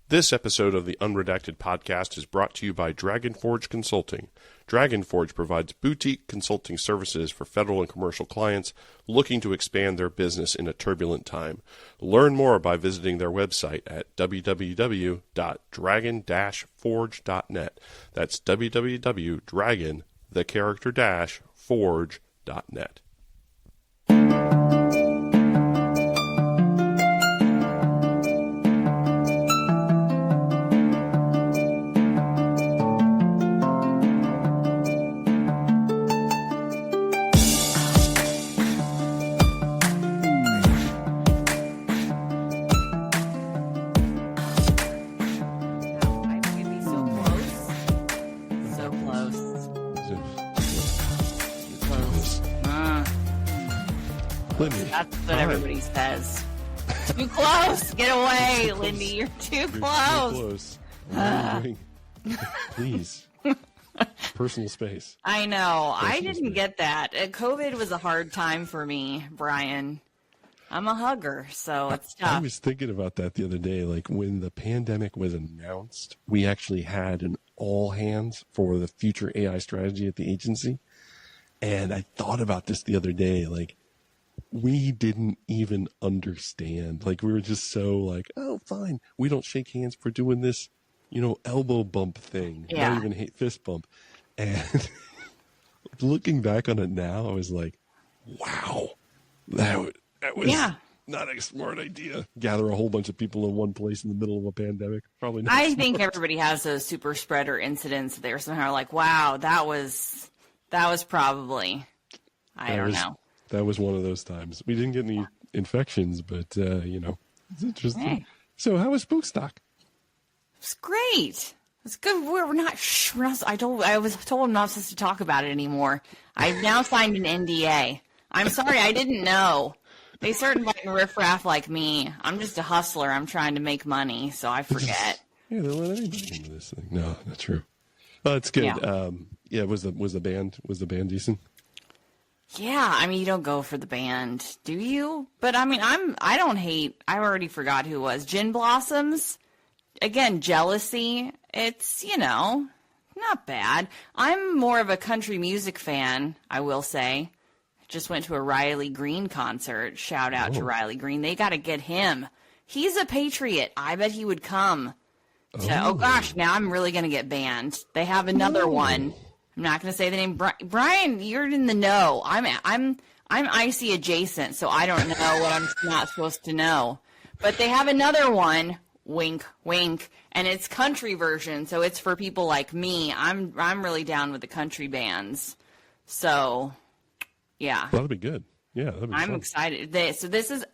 This episode of the Unredacted Podcast is brought to you by Dragon Forge Consulting. Dragon Forge provides boutique consulting services for federal and commercial clients looking to expand their business in a turbulent time. Learn more by visiting their website at www.dragon-forge.net. That's www.dragon-forge.net. That's what everybody says. Too close. Get away, Lindy. You're too close. What are you doing? Please. Personal space. I know. I didn't space. get that. COVID was a hard time for me, Brian. I'm a hugger, so it's tough. I was thinking about that the other day. Like when the pandemic was announced, we actually had an all hands for the future AI strategy at the agency. And I thought about this the other day. Like, we didn't even understand. Like, we were just so like, oh, fine. We don't shake hands for doing this, elbow bump thing. Yeah. Not even fist bump. And looking back on it now, I was like, wow, that was not a smart idea. Gather a whole bunch of people in one place in the middle of a pandemic. Probably not. I think everybody has those super spreader incidents. They're somehow like, wow, that was probably, I don't know. That was one of those times. We didn't get any infections, but, it's interesting. Hey. So how was Spookstock? It's great. It's good. We're not, I was told I'm not supposed to talk about it anymore. I've now signed an NDA. I'm sorry. I didn't know. They start inviting riffraff like me. I'm just a hustler. I'm trying to make money, so I forget. Yeah, they'll let anybody into this thing. No, not true. It's good. Yeah. Was the band decent? Yeah, I mean, you don't go for the band, do you? But I mean, I don't hate. I already forgot who it was. Gin Blossoms. Again, Jealousy. It's, not bad. I'm more of a country music fan, I will say. Just went to a Riley Green concert. Shout out to Riley Green. They got to get him. He's a patriot. I bet he would come. Oh gosh, now I'm really going to get banned. They have another one. I'm not going to say the name. Brian, you're in the know. I'm icy adjacent, so I don't know what I'm not supposed to know. But they have another one, wink, wink, and it's country version, so it's for people like me. I'm really down with the country bands. So, yeah. That'll be good. Yeah, that'll be I'm fun. excited.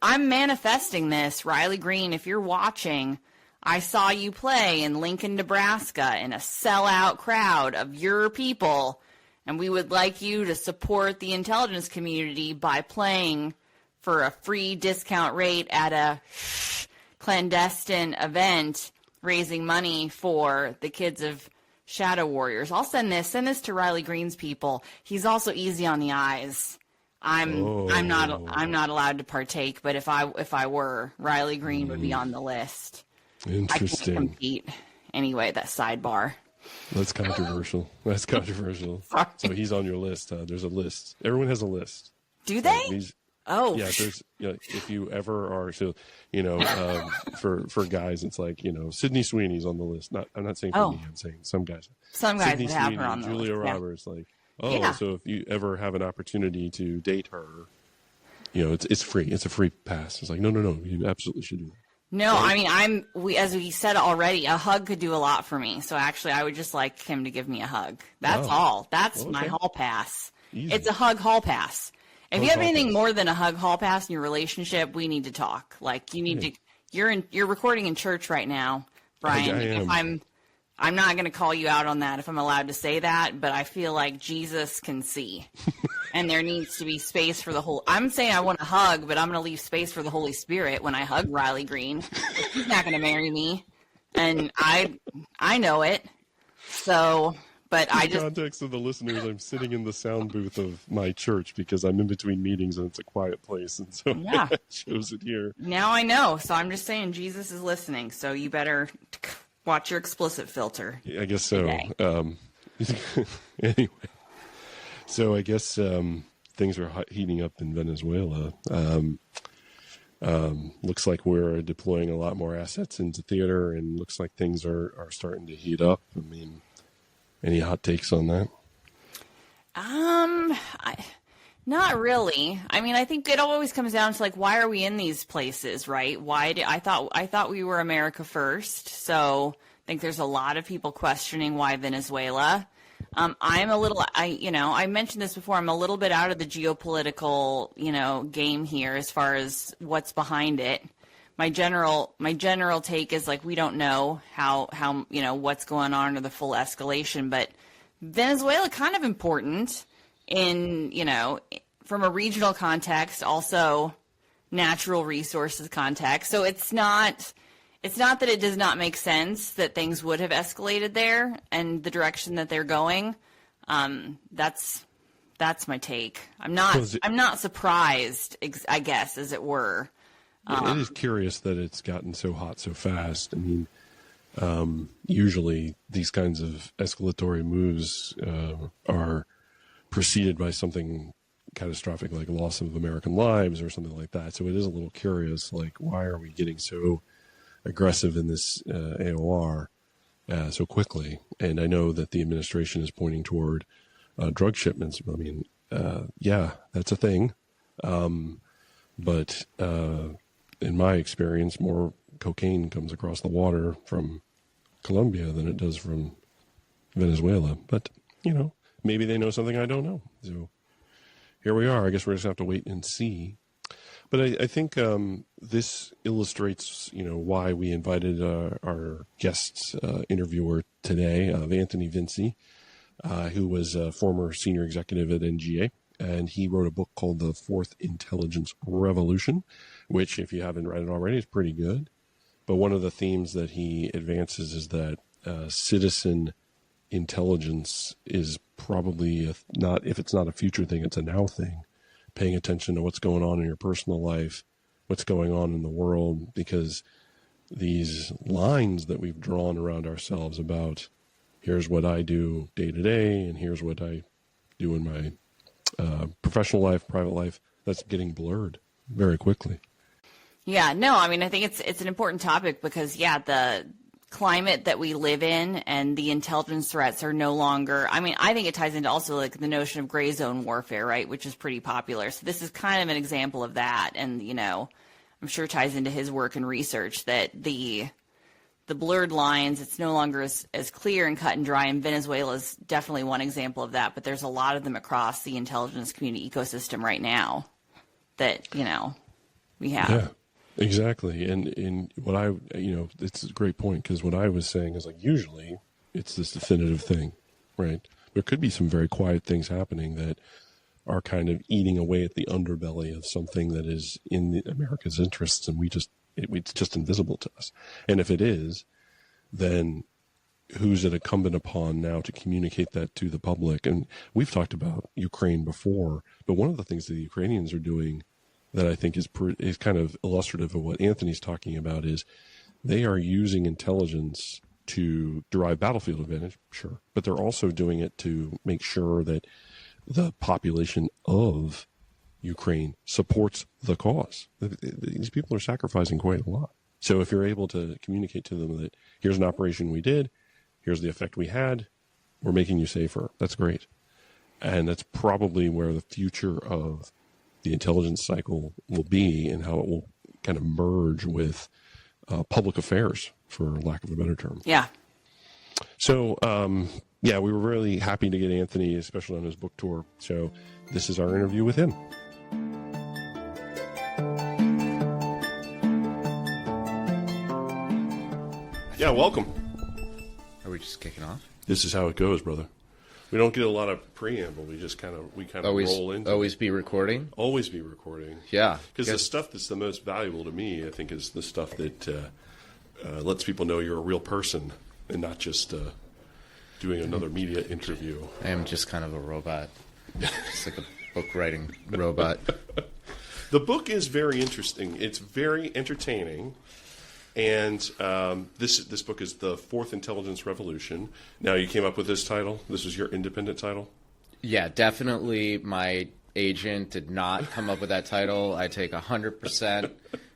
I'm manifesting this. Riley Green, if you're watching, I saw you play in Lincoln, Nebraska in a sellout crowd of your people, and we would like you to support the intelligence community by playing for a free discount rate at a clandestine event, raising money for the kids of Shadow Warriors. I'll send this to Riley Green's people. He's also easy on the eyes. I'm not allowed to partake, but if I were, Riley Green would be on the list. Interesting. I can't compete. Anyway, that sidebar. That's controversial. Sorry. So he's on your list. There's a list. Everyone has a list. Do they? Yeah, there's. If you ever are, for guys, it's like Sydney Sweeney's on the list. I'm not saying for me. I'm saying some guys. Some guys Sydney have Sweeney, her on the Julia list. Roberts, So if you ever have an opportunity to date her, it's free. It's a free pass. It's like no, you absolutely should do that. No, I mean, as we said already, a hug could do a lot for me. So actually, I would just like him to give me a hug. That's all. That's my hall pass. Easy. It's a hug hall pass. If you have anything more than a hug hall pass in your relationship, we need to talk. Like, you need to. You're recording in church right now, Brian. I am. If I'm not going to call you out on that if I'm allowed to say that, but I feel like Jesus can see. And there needs to be space for the whole. I'm saying I want to hug, but I'm going to leave space for the Holy Spirit when I hug Riley Green. He's not going to marry me. And I know it. So, But In the context of the listeners, I'm sitting in the sound booth of my church because I'm in between meetings and it's a quiet place, and so Yeah. I chose it here. Now I know. So I'm just saying Jesus is listening. So you better watch your explicit filter. I guess so. Anyway, so I guess things are heating up in Venezuela. Looks like we're deploying a lot more assets into theater, and looks like things are starting to heat up. I mean, any hot takes on that? Not really. I mean, I think it always comes down to like, why are we in these places, right? I thought we were America first. So I think there's a lot of people questioning why Venezuela. I mentioned this before. I'm a little bit out of the geopolitical, game here as far as what's behind it. My general take is like, we don't know how what's going on or the full escalation, but Venezuela kind of important in, from a regional context, also natural resources context. So it's not that it does not make sense that things would have escalated there and the direction that they're going. That's my take. I'm not surprised, I guess, as it were. It is curious that it's gotten so hot so fast. I mean, usually these kinds of escalatory moves are preceded by something catastrophic like loss of American lives or something like that. So it is a little curious, like, why are we getting so aggressive in this AOR so quickly? And I know that the administration is pointing toward drug shipments. I mean, yeah, that's a thing. But in my experience, more cocaine comes across the water from Colombia than it does from Venezuela. But, maybe they know something I don't know. So here we are. I guess we're just going to have to wait and see. But I think this illustrates, why we invited our guest interviewer today, Anthony Vinci, who was a former senior executive at NGA. And he wrote a book called The Fourth Intelligence Revolution, which, if you haven't read it already, is pretty good. But one of the themes that he advances is that citizen intelligence is probably if it's not a future thing, it's a now thing. Paying attention to what's going on in your personal life, what's going on in the world, because these lines that we've drawn around ourselves about here's what I do day to day and here's what I do in my professional life, private life, that's getting blurred very quickly. Yeah, no, I mean, I think it's an important topic because, the climate that we live in and the intelligence threats are no longer, I mean, I think it ties into also like the notion of gray zone warfare, right, which is pretty popular. So this is kind of an example of that. And, I'm sure ties into his work and research that the blurred lines, it's no longer as clear and cut and dry. And Venezuela is definitely one example of that. But there's a lot of them across the intelligence community ecosystem right now that, we have. Yeah. Exactly. And what it's a great point, because what I was saying is like, usually it's this definitive thing, right? There could be some very quiet things happening that are kind of eating away at the underbelly of something that is in America's interests. And it's just invisible to us. And if it is, then who's it incumbent upon now to communicate that to the public? And we've talked about Ukraine before, but one of the things that the Ukrainians are doing that I think is kind of illustrative of what Anthony's talking about is they are using intelligence to derive battlefield advantage, sure, but they're also doing it to make sure that the population of Ukraine supports the cause. These people are sacrificing quite a lot. So if you're able to communicate to them that here's an operation we did, here's the effect we had, we're making you safer, that's great. And that's probably where the future of the intelligence cycle will be and how it will kind of merge with public affairs, for lack of a better term. Yeah. So, we were really happy to get Anthony, especially on his book tour. So this is our interview with him. Yeah, welcome. Are we just kicking off? This is how it goes, brother. We don't get a lot of preamble. We just kind of roll into always be recording. Always be recording. Yeah, because the stuff that's the most valuable to me, I think, is the stuff that lets people know you're a real person and not just doing another media interview. I am just kind of a robot. It's like a book writing robot. The book is very interesting. It's very entertaining. And this book is The Fourth Intelligence Revolution. Now, you came up with this title. This was your independent title? Yeah, definitely. My agent did not come up with that title. I take 100%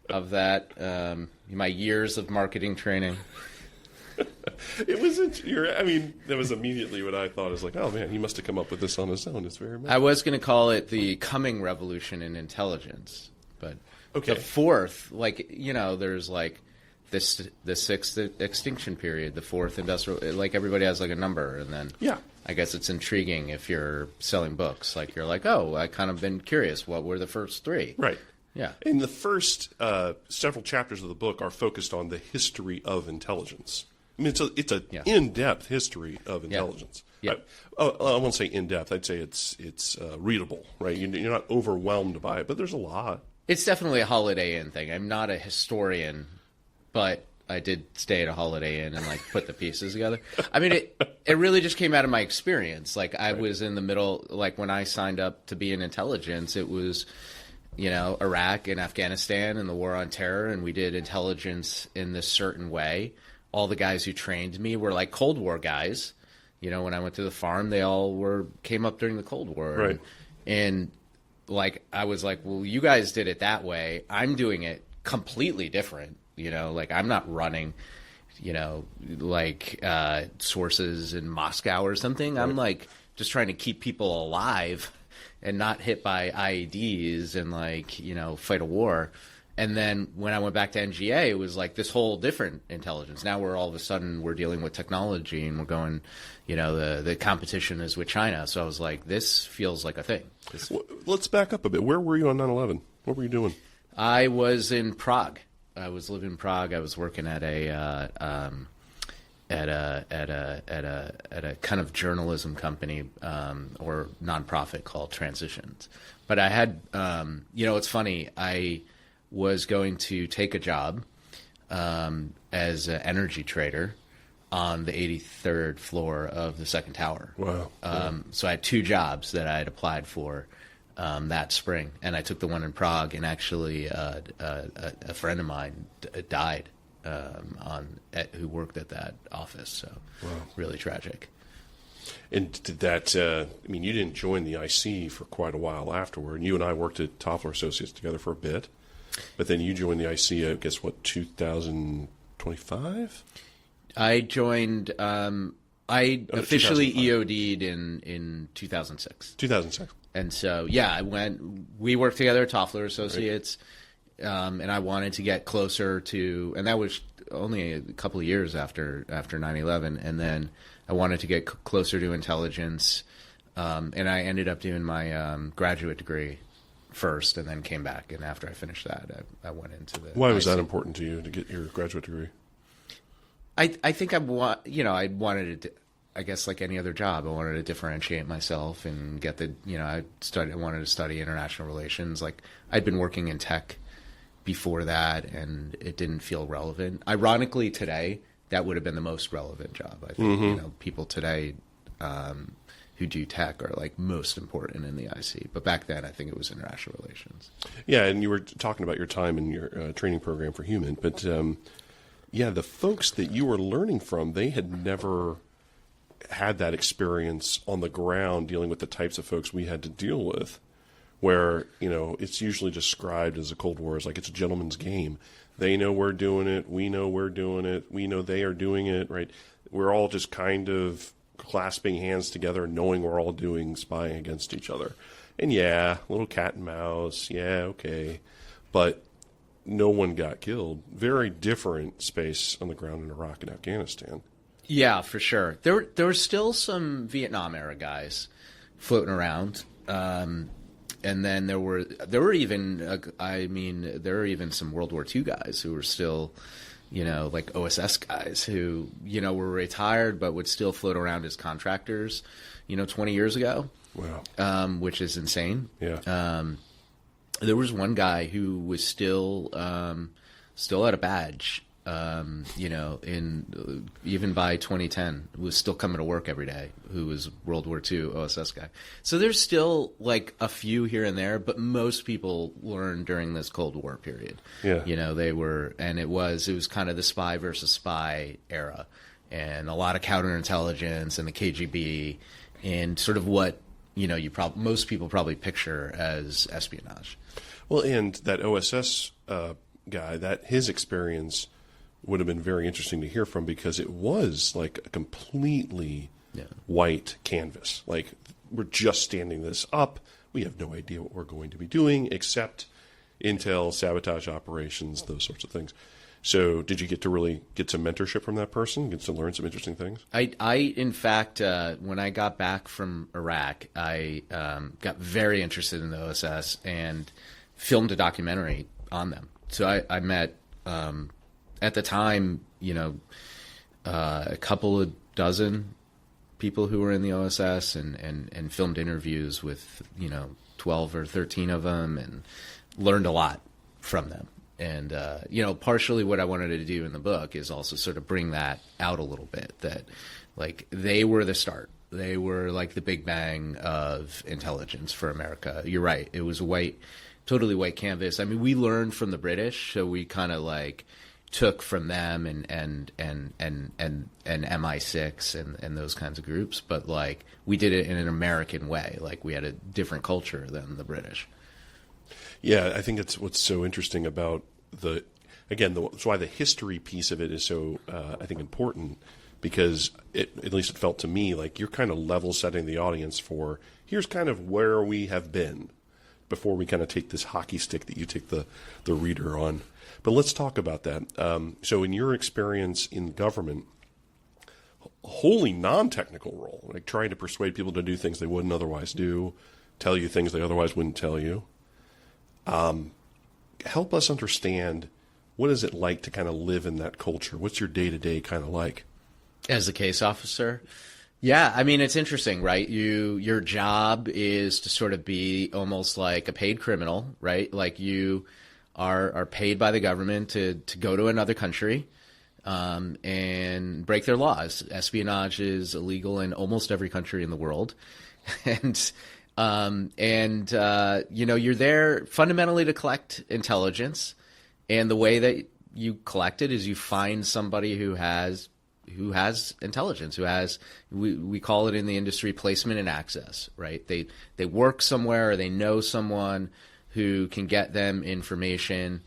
of that. My years of marketing training. It wasn't your. I mean, that was immediately what I thought. Is like, oh man, he must have come up with this on his own. It's very. I was going to call it the coming revolution in intelligence, but okay. The fourth, there's like the sixth extinction period, the fourth industrial. Like everybody has like a number, and then yeah. I guess it's intriguing if you're selling books. Like you're like, oh, I kind of been curious. What were the first three? Right. Yeah. And the first several chapters of the book are focused on the history of intelligence. I mean, it's a in-depth history of intelligence. Yeah. I won't say in-depth. I'd say it's readable, right? You're not overwhelmed by it, but there's a lot. It's definitely a Holiday Inn thing. I'm not a historian, but I did stay at a Holiday Inn and like put the pieces together. I mean, it really just came out of my experience. Like I was in the middle, like when I signed up to be in intelligence, it was, Iraq and Afghanistan and the war on terror, and we did intelligence in this certain way. All the guys who trained me were like Cold War guys. When I went to the farm, they all came up during the Cold War. Right. And like, I was like, well, you guys did it that way. I'm doing it completely different. Like I'm not running, sources in Moscow or something. Right. I'm like just trying to keep people alive and not hit by IEDs and fight a war. And then when I went back to NGA, it was like this whole different intelligence. Now all of a sudden we're dealing with technology and we're going, the competition is with China. So I was like, this feels like a thing. Well, let's back up a bit. Where were you on 9/11? What were you doing? I was in Prague. I was living in Prague. I was working at a kind of journalism company or nonprofit called Transitions. But I had, it's funny. I was going to take a job as an energy trader on the 83rd floor of the second tower. Wow. So I had two jobs that I had applied for that spring, and I took the one in Prague, and actually a friend of mine died who worked at that office. So really tragic. And did that, you didn't join the IC for quite a while afterward. You and I worked at Toffler Associates together for a bit. But then you joined the IC, I guess, 2025? I joined, I officially EOD'd in 2006. 2006. And so, we worked together at Toffler Associates, right. And I wanted to get closer to, and that was only a couple of years after 9/11, and then I wanted to get closer to intelligence, and I ended up doing my graduate degree first, and then came back. And after I finished that, I went into the. Why was that important to you to get your graduate degree? I think I wanted to. I guess like any other job, I wanted to differentiate myself and get the. I wanted to study international relations. Like I'd been working in tech before that, and it didn't feel relevant. Ironically, today that would have been the most relevant job. I think people today. Who do tech are like most important in the IC. But back then, I think it was international relations. Yeah, and you were talking about your time in your training program for Human. But, the folks that you were learning from, they had never had that experience on the ground dealing with the types of folks we had to deal with, where, it's usually described as a Cold War as like it's a gentleman's game. They know we're doing it. We know we're doing it. We know they are doing it, right? We're all just kind of clasping hands together, knowing we're all doing spying against each other. And little cat and mouse, okay. But no one got killed. Very different space on the ground in Iraq and Afghanistan. Yeah, for sure. There were still some Vietnam era guys floating around. And then there were even some World War II guys who were still like OSS guys who, were retired but would still float around as contractors, 20 years ago. Wow. Which is insane. Yeah. There was one guy who was still had a badge even by 2010, was still coming to work every day, who was World War II OSS guy. So there's still like a few here and there, but most people learned during this Cold War period. Yeah. It was kind of the spy versus spy era, and a lot of counterintelligence and the KGB and sort of what, most people probably picture as espionage. Well, and that OSS guy, that his experience would have been very interesting to hear from, because it was like a completely white canvas. Like, we're just standing this up. We have no idea what we're going to be doing except intel, sabotage operations, those sorts of things. So did you get to really get some mentorship from that person, get to learn some interesting things? I in fact, when I got back from Iraq, I got very interested in the OSS and filmed a documentary on them. So I met, at the time, a couple of dozen people who were in the OSS and filmed interviews with, 12 or 13 of them, and learned a lot from them. And, partially what I wanted to do in the book is also sort of bring that out a little bit, that like they were the start. They were like the big bang of intelligence for America. You're right. It was totally white canvas. I mean, we learned from the British, so we kind of like took from them and MI6 and those kinds of groups, but like we did it in an American way. Like, we had a different culture than the British. Yeah, I think it's what's so interesting about that's why the history piece of it is so, I think, important, because at least it felt to me like you're kind of level setting the audience for, here's kind of where we have been before we kind of take this hockey stick that you take the reader on. But let's talk about that. So in your experience in government, wholly non-technical role, like trying to persuade people to do things they wouldn't otherwise do, tell you things they otherwise wouldn't tell you. Help us understand, what is it like to kind of live in that culture? What's your day-to-day kind of like? As a case officer? Yeah, I mean, it's interesting, right? Your job is to sort of be almost like a paid criminal, right? Like, you are paid by the government to go to another country and break their laws. Espionage is illegal in almost every country in the world. You're there fundamentally to collect intelligence, and the way that you collect it is you find somebody who has intelligence, we call it in the industry placement and access, right? They work somewhere, or they know someone who can get them information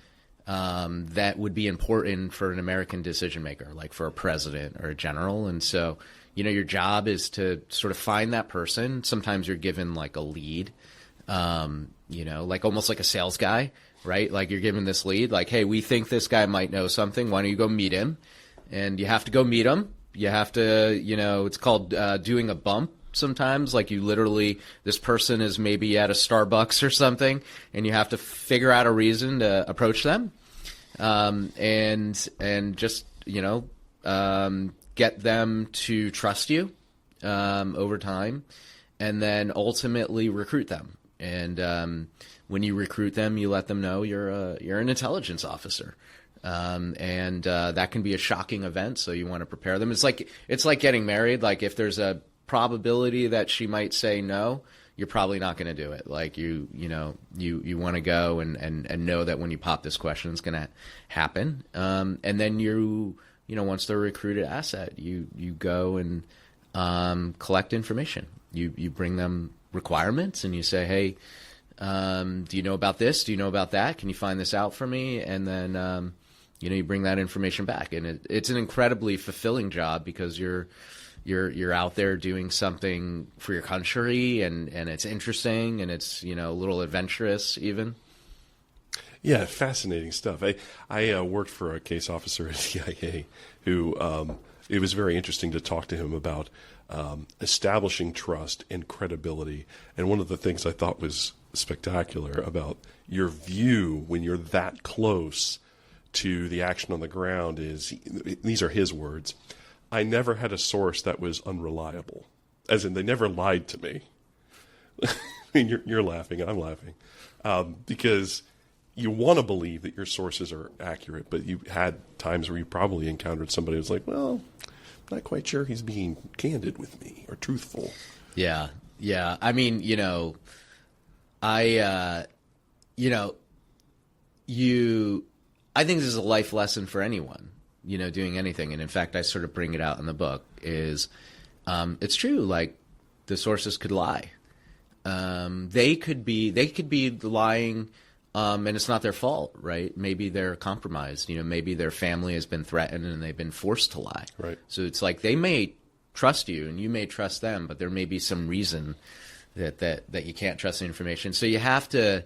that would be important for an American decision maker, like for a president or a general. And so, your job is to sort of find that person. Sometimes you're given like a lead, like almost like a sales guy, right? Like, you're given this lead, like, hey, we think this guy might know something. Why don't you go meet him? And you have to go meet him. You have to, it's called doing a bump sometimes. Like, you literally, this person is maybe at a Starbucks or something, and you have to figure out a reason to approach them, and just, get them to trust you over time, and then ultimately recruit them. And when you recruit them, you let them know you're an intelligence officer. That can be a shocking event, so you want to prepare them. It's like getting married. Like, if there's a probability that she might say no, you're probably not going to do it. Like, you want to go and know that when you pop this question, it's going to happen. And then once they're a recruited asset, you go and collect information. You bring them requirements, and you say, hey, do you know about this? Do you know about that? Can you find this out for me? And then, you bring that information back. And it's an incredibly fulfilling job, because you're out there doing something for your country, and it's interesting, and it's, a little adventurous even. Yeah, fascinating stuff. I worked for a case officer at CIA who, it was very interesting to talk to him about establishing trust and credibility. And one of the things I thought was spectacular about your view when you're that close to the action on the ground is, these are his words, I never had a source that was unreliable. As in, they never lied to me. I mean, you're laughing, I'm laughing. Because you want to believe that your sources are accurate, but you had times where you probably encountered somebody who's like, well, I'm not quite sure he's being candid with me or truthful. Yeah. Yeah. I mean, I think this is a life lesson for anyone, doing anything. And in fact, I sort of bring it out in the book is, it's true. Like the sources could lie. They could be lying, and it's not their fault, right? Maybe they're compromised. Maybe their family has been threatened and they've been forced to lie. Right. So it's like they may trust you and you may trust them, but there may be some reason that you can't trust the information. So you have to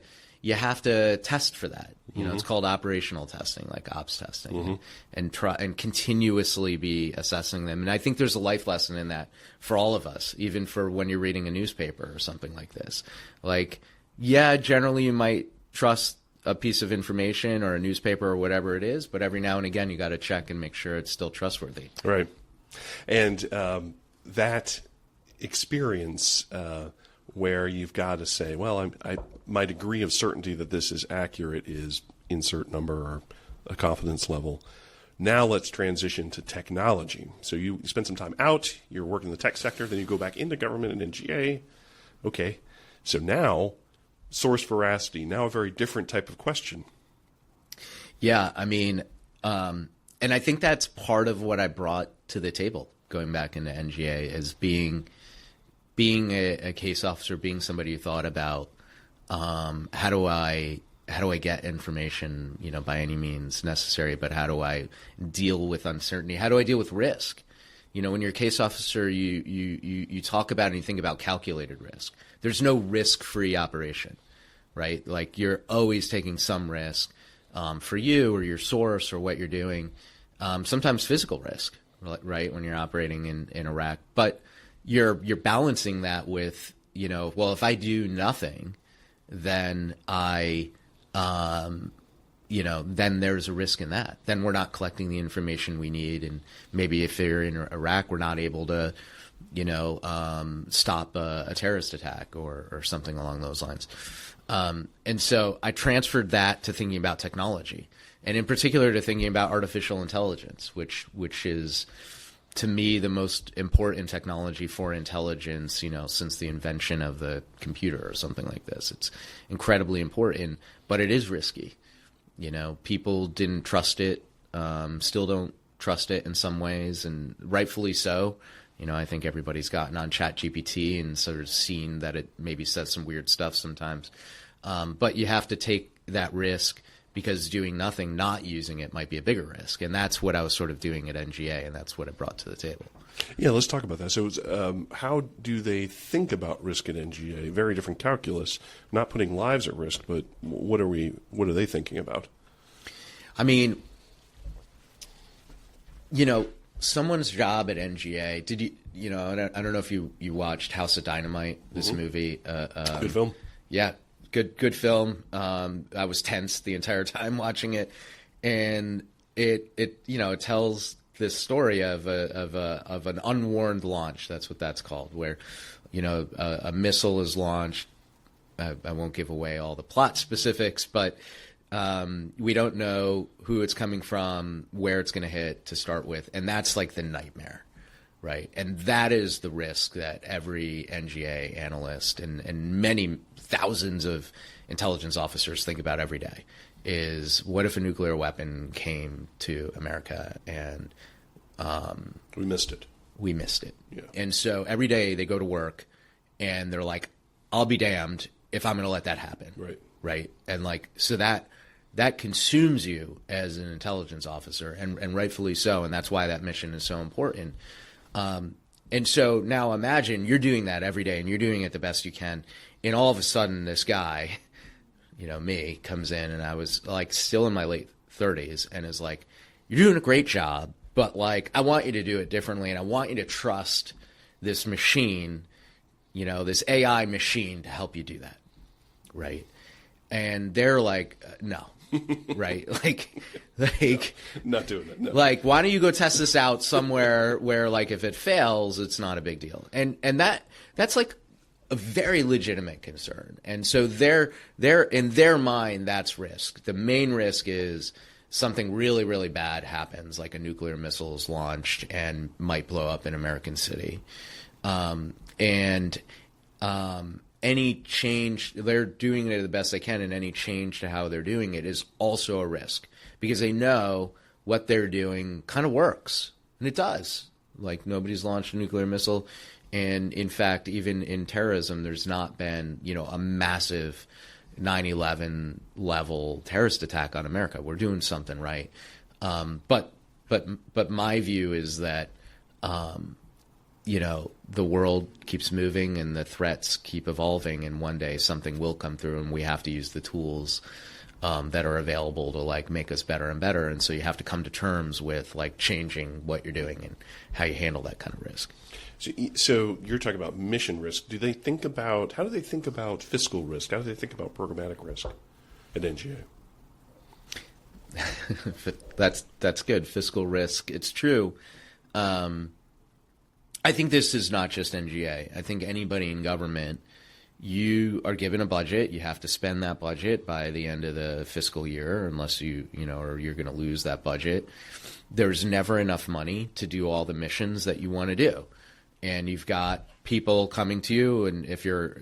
test for that. It's called operational testing, like ops testing, and try and continuously be assessing them. And I think there's a life lesson in that for all of us, even for when you're reading a newspaper or something like this. Like, yeah, generally you might trust a piece of information or a newspaper or whatever it is, but every now and again you got to check and make sure it's still trustworthy. Right. And that experience where you've got to say, well, my degree of certainty that this is accurate is insert number or a confidence level. Now let's transition to technology. So you spend some time out, you're working in the tech sector, then you go back into government and NGA. Okay. So now, source veracity, now a very different type of question. Yeah, I mean, and I think that's part of what I brought to the table going back into NGA is being a case officer, being somebody who thought about how do I get information, by any means necessary, but how do I deal with uncertainty? How do I deal with risk? When you're a case officer, you talk about and you think about calculated risk. There's no risk-free operation, right? Like you're always taking some risk for you or your source or what you're doing. Sometimes physical risk, right, when you're operating in Iraq. But you're balancing that with, well, if I do nothing, then then there's a risk in that. Then we're not collecting the information we need. And maybe if they're in Iraq, we're not able to, stop a terrorist attack or something along those lines. And so I transferred that to thinking about technology, and in particular to thinking about artificial intelligence, which is, to me, the most important technology for intelligence, since the invention of the computer or something like this. It's incredibly important, but it is risky. People didn't trust it, still don't trust it in some ways, and rightfully so. I think everybody's gotten on ChatGPT and sort of seen that it maybe says some weird stuff sometimes. But you have to take that risk, because doing nothing, not using it, might be a bigger risk. And that's what I was sort of doing at NGA, and that's what it brought to the table. Yeah, let's talk about that. So how do they think about risk at NGA? Very different calculus, not putting lives at risk, but what are they thinking about? I mean, someone's job at NGA, did you, I don't know if you watched House of Dynamite, this movie. Good film. Yeah. Good film. I was tense the entire time watching it, and it tells this story of an unwarned launch. That's what that's called, where a missile is launched. I won't give away all the plot specifics, but we don't know who it's coming from, where it's going to hit to start with, and that's like the nightmare. Right. And that is the risk that every NGA analyst and many thousands of intelligence officers think about every day is, what if a nuclear weapon came to America and we missed it. Yeah. And so every day they go to work and they're like, I'll be damned if I'm going to let that happen. Right. Right. And so that consumes you as an intelligence officer, and rightfully so. And that's why that mission is so important. And so now imagine you're doing that every day and you're doing it the best you can. And all of a sudden this guy, me, comes in, and I was like still in my late 30s, and is like, you're doing a great job, but like, I want you to do it differently. And I want you to trust this machine, this AI machine to help you do that. Right. And they're like, no. Right. Like not doing it. No. Like, why don't you go test this out somewhere where, like, if it fails, it's not a big deal. And that's like a very legitimate concern. And so they're in their mind, that's risk. The main risk is something really, really bad happens, like a nuclear missile is launched and might blow up an American city. Any change, they're doing it the best they can, and any change to how they're doing it is also a risk because they know what they're doing kind of works. And it does. Like, nobody's launched a nuclear missile. And in fact, even in terrorism, there's not been, a massive 9/11 level terrorist attack on America. We're doing something right. But my view is that, the world keeps moving and the threats keep evolving, and one day something will come through, and we have to use the tools that are available to like make us better and better. And so you have to come to terms with like changing what you're doing and how you handle that kind of risk. So you're talking about mission risk. How do they think about fiscal risk? How do they think about programmatic risk at NGA? That's good. Fiscal risk. It's true. I think this is not just NGA. I think anybody in government, you are given a budget. You have to spend that budget by the end of the fiscal year, unless or you're going to lose that budget. There's never enough money to do all the missions that you want to do. And you've got people coming to you, and if you're,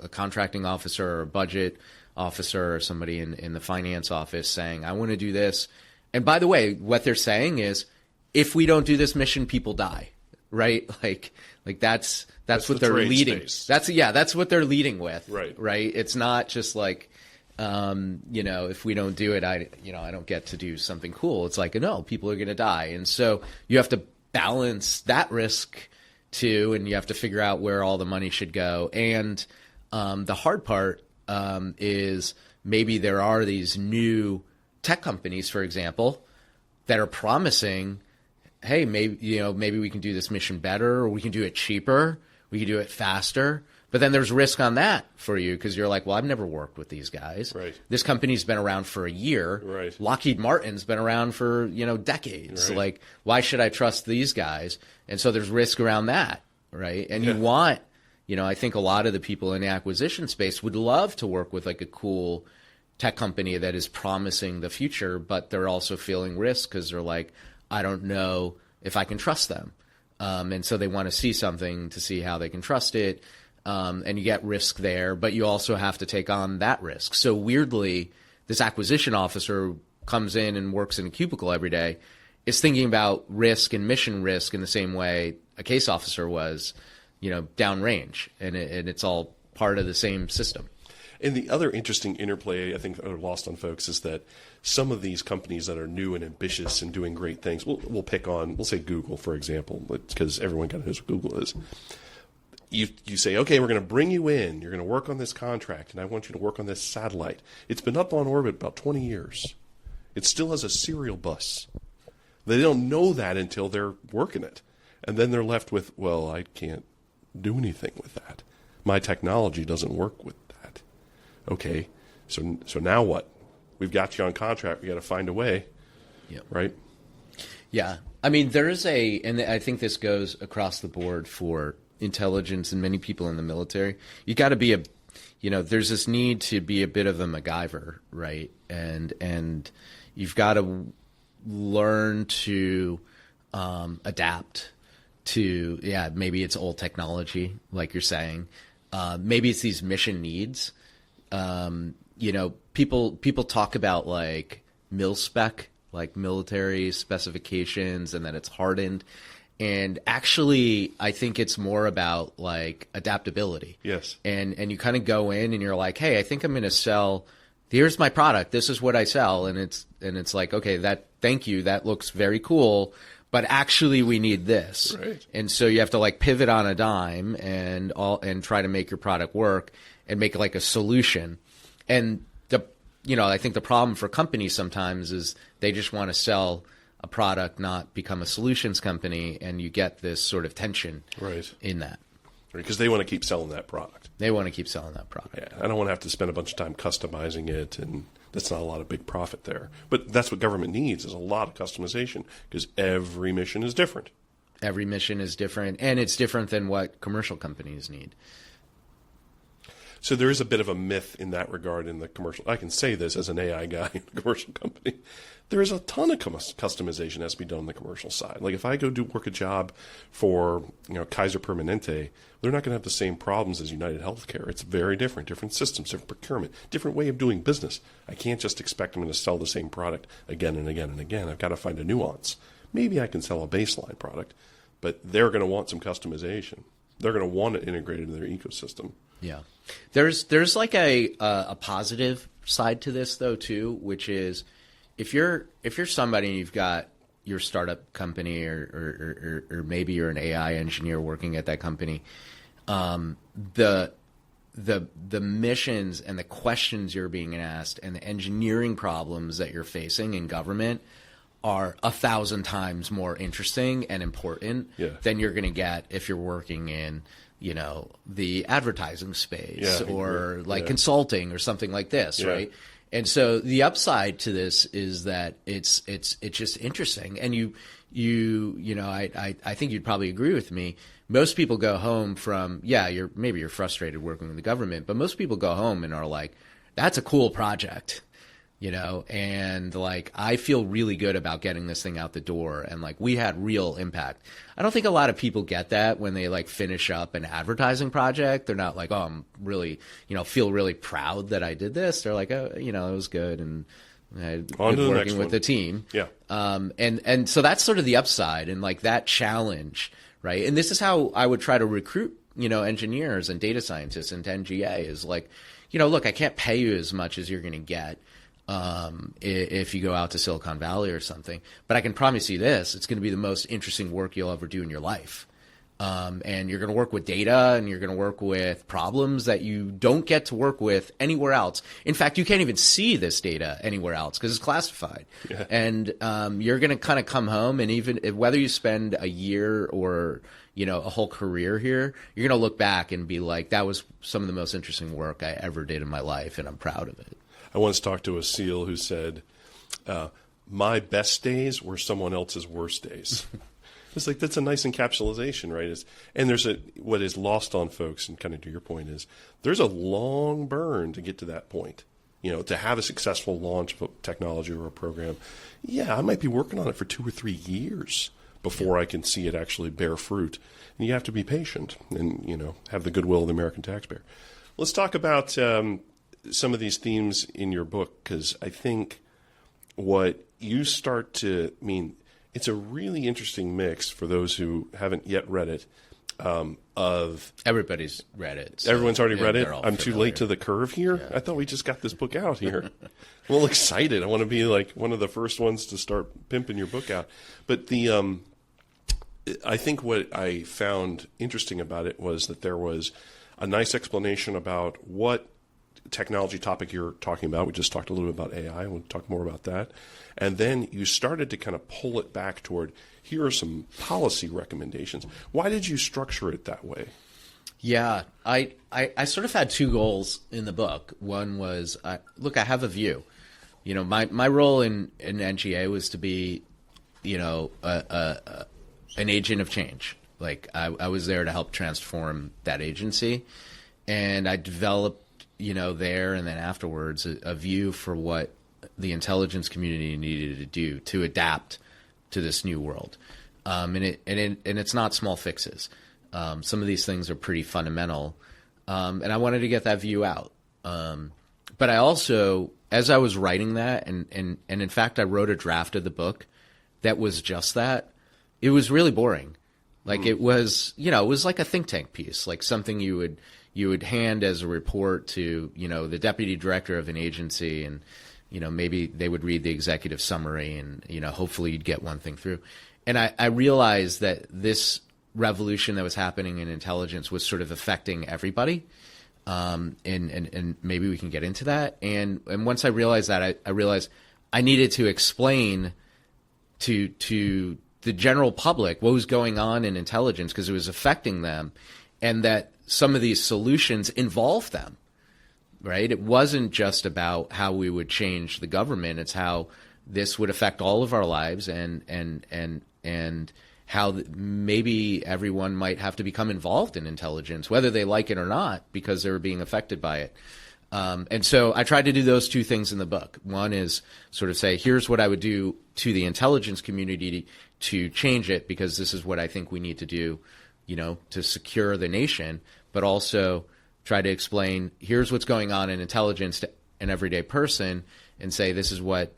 a contracting officer or a budget officer or somebody in the finance office saying, I want to do this. And by the way, what they're saying is, if we don't do this mission, people die, right? Like that's what they're leading. Space. That's what they're leading with, right? It's not just like, if we don't do it, I don't get to do something cool. It's like, no, people are going to die. And so you have to balance that risk too, and you have to figure out where all the money should go. And the hard part is maybe there are these new tech companies, for example, that are promising, hey, maybe we can do this mission better, or we can do it cheaper, we can do it faster. But then there's risk on that for you because you're like, well, I've never worked with these guys. Right. This company's been around for a year. Right. Lockheed Martin's been around for, decades. Right. Like, why should I trust these guys? And so there's risk around that, right? And you want, I think a lot of the people in the acquisition space would love to work with like a cool tech company that is promising the future, but they're also feeling risk because they're like, I don't know if I can trust them. And so they want to see something to see how they can trust it. And you get risk there, but you also have to take on that risk. So weirdly, this acquisition officer comes in and works in a cubicle every day, is thinking about risk and mission risk in the same way a case officer was, downrange. And it's all part of the same system. And the other interesting interplay I think are lost on folks is that some of these companies that are new and ambitious and doing great things, we'll say Google, for example, because everyone kind of knows what Google is. You say, okay, we're going to bring you in. You're going to work on this contract, and I want you to work on this satellite. It's been up on orbit about 20 years. It still has a serial bus. They don't know that until they're working it. And then they're left with, well, I can't do anything with that. My technology doesn't work with that. Okay, so now what? We've got you on contract. We got to find a way, right? Yeah. I mean, and I think this goes across the board for intelligence and many people in the military. You got to be there's this need to be a bit of a MacGyver, right? And you've got to learn to adapt to, maybe it's old technology, like you're saying. Maybe it's these mission needs. People talk about like mil-spec, like military specifications, and that it's hardened. And actually, I think it's more about like adaptability. Yes. And you kind of go in and you're like, hey, I think I'm going to sell. Here's my product. This is what I sell. And it's like, okay, thank you. That looks very cool. But actually, we need this. Right. And so you have to like pivot on a dime and try to make your product work and make like a solution. And I think the problem for companies sometimes is they just want to sell a product, not become a solutions company, and you get this sort of tension in that. Because they want to keep selling that product. They want to keep selling that product. Yeah, I don't want to have to spend a bunch of time customizing it, and that's not a lot of big profit there. But that's what government needs, is a lot of customization, because every mission is different. Every mission is different, and it's different than what commercial companies need. So there is a bit of a myth in that regard in the commercial. I can say this as an AI guy in a commercial company. There is a ton of customization has to be done on the commercial side. Like if I go work a job for Kaiser Permanente, they're not going to have the same problems as United Healthcare. It's very different systems, different procurement, different way of doing business. I can't just expect them to sell the same product again and again and again. I've got to find a nuance. Maybe I can sell a baseline product, but they're going to want some customization. They're going to want it integrated in their ecosystem. Yeah. There's like a positive side to this though too, which is if you're somebody and you've got your startup company or maybe you're an AI engineer working at that company, the missions and the questions you're being asked and the engineering problems that you're facing in government are 1,000 times more interesting and important than you're going to get if you're working in the advertising space or consulting or something like this, right? And so the upside to this is that it's just interesting. And I think you'd probably agree with me. Most people go home from, you're frustrated working in the government, but most people go home and are like, that's a cool project. And like, I feel really good about getting this thing out the door. And like, we had real impact. I don't think a lot of people get that when they like finish up an advertising project. They're not like, oh, I'm really, feel really proud that I did this. They're like, oh, it was good. And I had good working with the team. Yeah. And so that's sort of the upside and like that challenge, right? And this is how I would try to recruit, engineers and data scientists into NGA is like, look, I can't pay you as much as you're going to get. If you go out to Silicon Valley or something, but I can promise you this, it's going to be the most interesting work you'll ever do in your life. And you're going to work with data and you're going to work with problems that you don't get to work with anywhere else. In fact, you can't even see this data anywhere else because it's classified. Yeah. And, you're going to kind of come home and even whether you spend a year or, a whole career here, you're going to look back and be like, that was some of the most interesting work I ever did in my life. And I'm proud of it. I once talked to a SEAL who said, my best days were someone else's worst days. It's like, that's a nice encapsulation, right? And there's what is lost on folks, and kind of to your point is, there's a long burn to get to that point. To have a successful launch of a technology or a program. Yeah, I might be working on it for 2 or 3 years before I can see it actually bear fruit. And you have to be patient and, have the goodwill of the American taxpayer. Let's talk about some of these themes in your book, because I think what you start to it's a really interesting mix for those who haven't yet read it. Of everybody's read it. So everyone's already read it. I'm too late to the curve here. Yeah. I thought we just got this book out here. I'm a little excited. I want to be like one of the first ones to start pimping your book out. But I think what I found interesting about it was that there was a nice explanation about what technology topic you're talking about. We just talked a little bit about AI. We'll talk more about that. And then you started to kind of pull it back toward, here are some policy recommendations. Why did you structure it that way? Yeah, I sort of had 2 goals in the book. One was, look, I have a view. My role in NGA was to be, an agent of change. Like I was there to help transform that agency. And I developed there and then afterwards a view for what the intelligence community needed to do to adapt to this new world. And it's not small fixes. Some of these things are pretty fundamental. And I wanted to get that view out. But I also, as I was writing that, and in fact, I wrote a draft of the book that was just that, it was really boring. Like it was, it was like a think tank piece, like something you would hand as a report to, the deputy director of an agency, and, maybe they would read the executive summary and, hopefully you'd get one thing through. And I realized that this revolution that was happening in intelligence was sort of affecting everybody. And maybe we can get into that. And once I realized that, I realized I needed to explain to the general public what was going on in intelligence because it was affecting them, and that some of these solutions involve them, right? It wasn't just about how we would change the government. It's how this would affect all of our lives and how maybe everyone might have to become involved in intelligence, whether they like it or not, because they're being affected by it. And so I tried to do those two things in the book. One is sort of say, here's what I would do to the intelligence community to change it, because this is what I think we need to do, to secure the nation, but also try to explain, here's what's going on in intelligence to an everyday person, and say, this is what,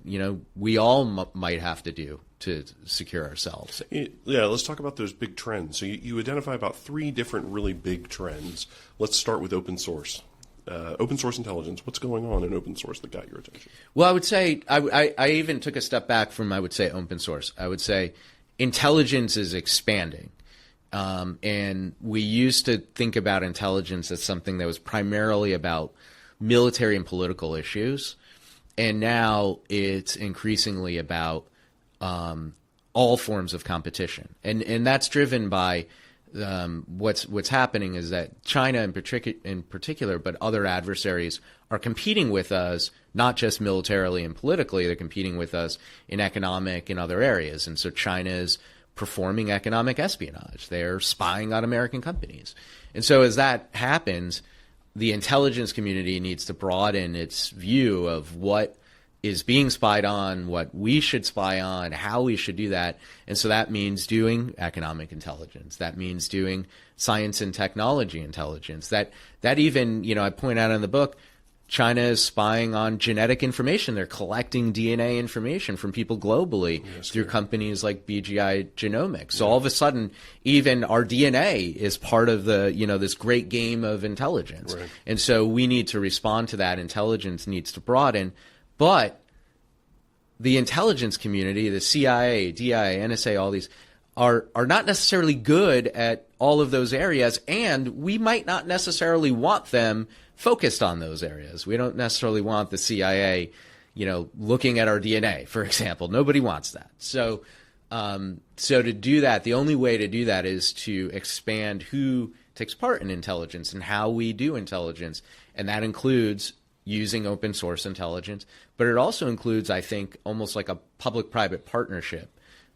we all might have to do to secure ourselves. Yeah, let's talk about those big trends. So you identify about 3 different really big trends. Let's start with open source. Open source intelligence. What's going on in open source that got your attention? Well, I would say, I even took a step back from, I would say, open source. I would say intelligence is expanding. And we used to think about intelligence as something that was primarily about military and political issues. And now it's increasingly about all forms of competition. And that's driven by what's happening is that China in particular, but other adversaries are competing with us, not just militarily and politically, they're competing with us in economic and other areas. And so China is performing economic espionage. They're spying on American companies. And so as that happens, the intelligence community needs to broaden its view of what is being spied on, what we should spy on, how we should do that. And so that means doing economic intelligence. That means doing science and technology intelligence. That even, I point out in the book, China is spying on genetic information. They're collecting DNA information from people globally through companies like BGI Genomics. So all of a sudden, even our DNA is part of the, this great game of intelligence. Right. And so we need to respond to that. Intelligence needs to broaden. But the intelligence community, the CIA, DIA, NSA, all these are not necessarily good at all of those areas, and we might not necessarily want them focused on those areas. We don't necessarily want the CIA, looking at our DNA, for example. Nobody wants that. So to do that, the only way to do that is to expand who takes part in intelligence and how we do intelligence, and that includes using open source intelligence, but it also includes, I think, almost like a public-private partnership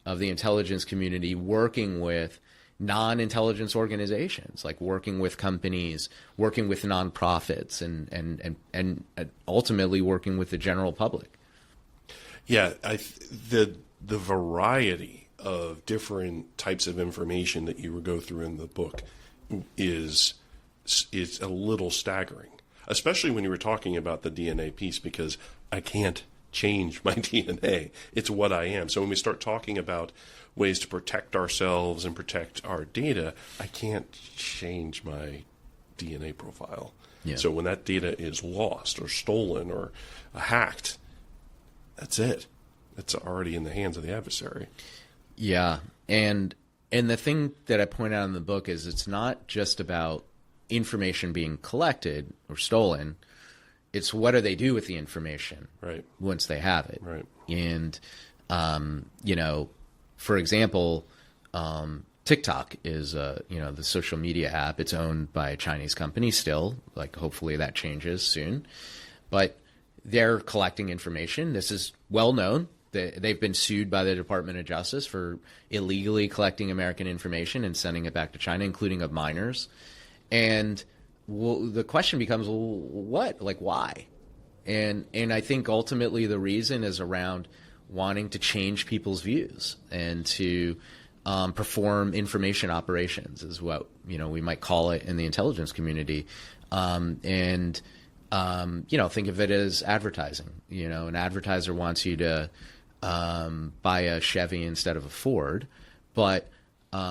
of the intelligence community working with non-intelligence organizations, like working with companies, working with nonprofits, and ultimately working with the general public. Yeah, the variety of different types of information that you go through in the book is a little staggering. Especially when you were talking about the DNA piece, because I can't change my DNA. It's what I am. So when we start talking about ways to protect ourselves and protect our data, I can't change my DNA profile. Yeah. So when that data is lost or stolen or hacked, that's it. It's already in the hands of the adversary. Yeah. And the thing that I point out in the book is it's not just about information being collected or stolen. It's what do they do with the information once they have it. Right. And, for example, TikTok is, the social media app. It's owned by a Chinese company still. Like, hopefully that changes soon. But they're collecting information. This is well known. They've been sued by the Department of Justice for illegally collecting American information and sending it back to China, including of minors. And the question becomes, what? Like, why? And I think ultimately the reason is around wanting to change people's views and to perform information operations, is what we might call it in the intelligence community. Think of it as advertising. An advertiser wants you to buy a Chevy instead of a Ford, but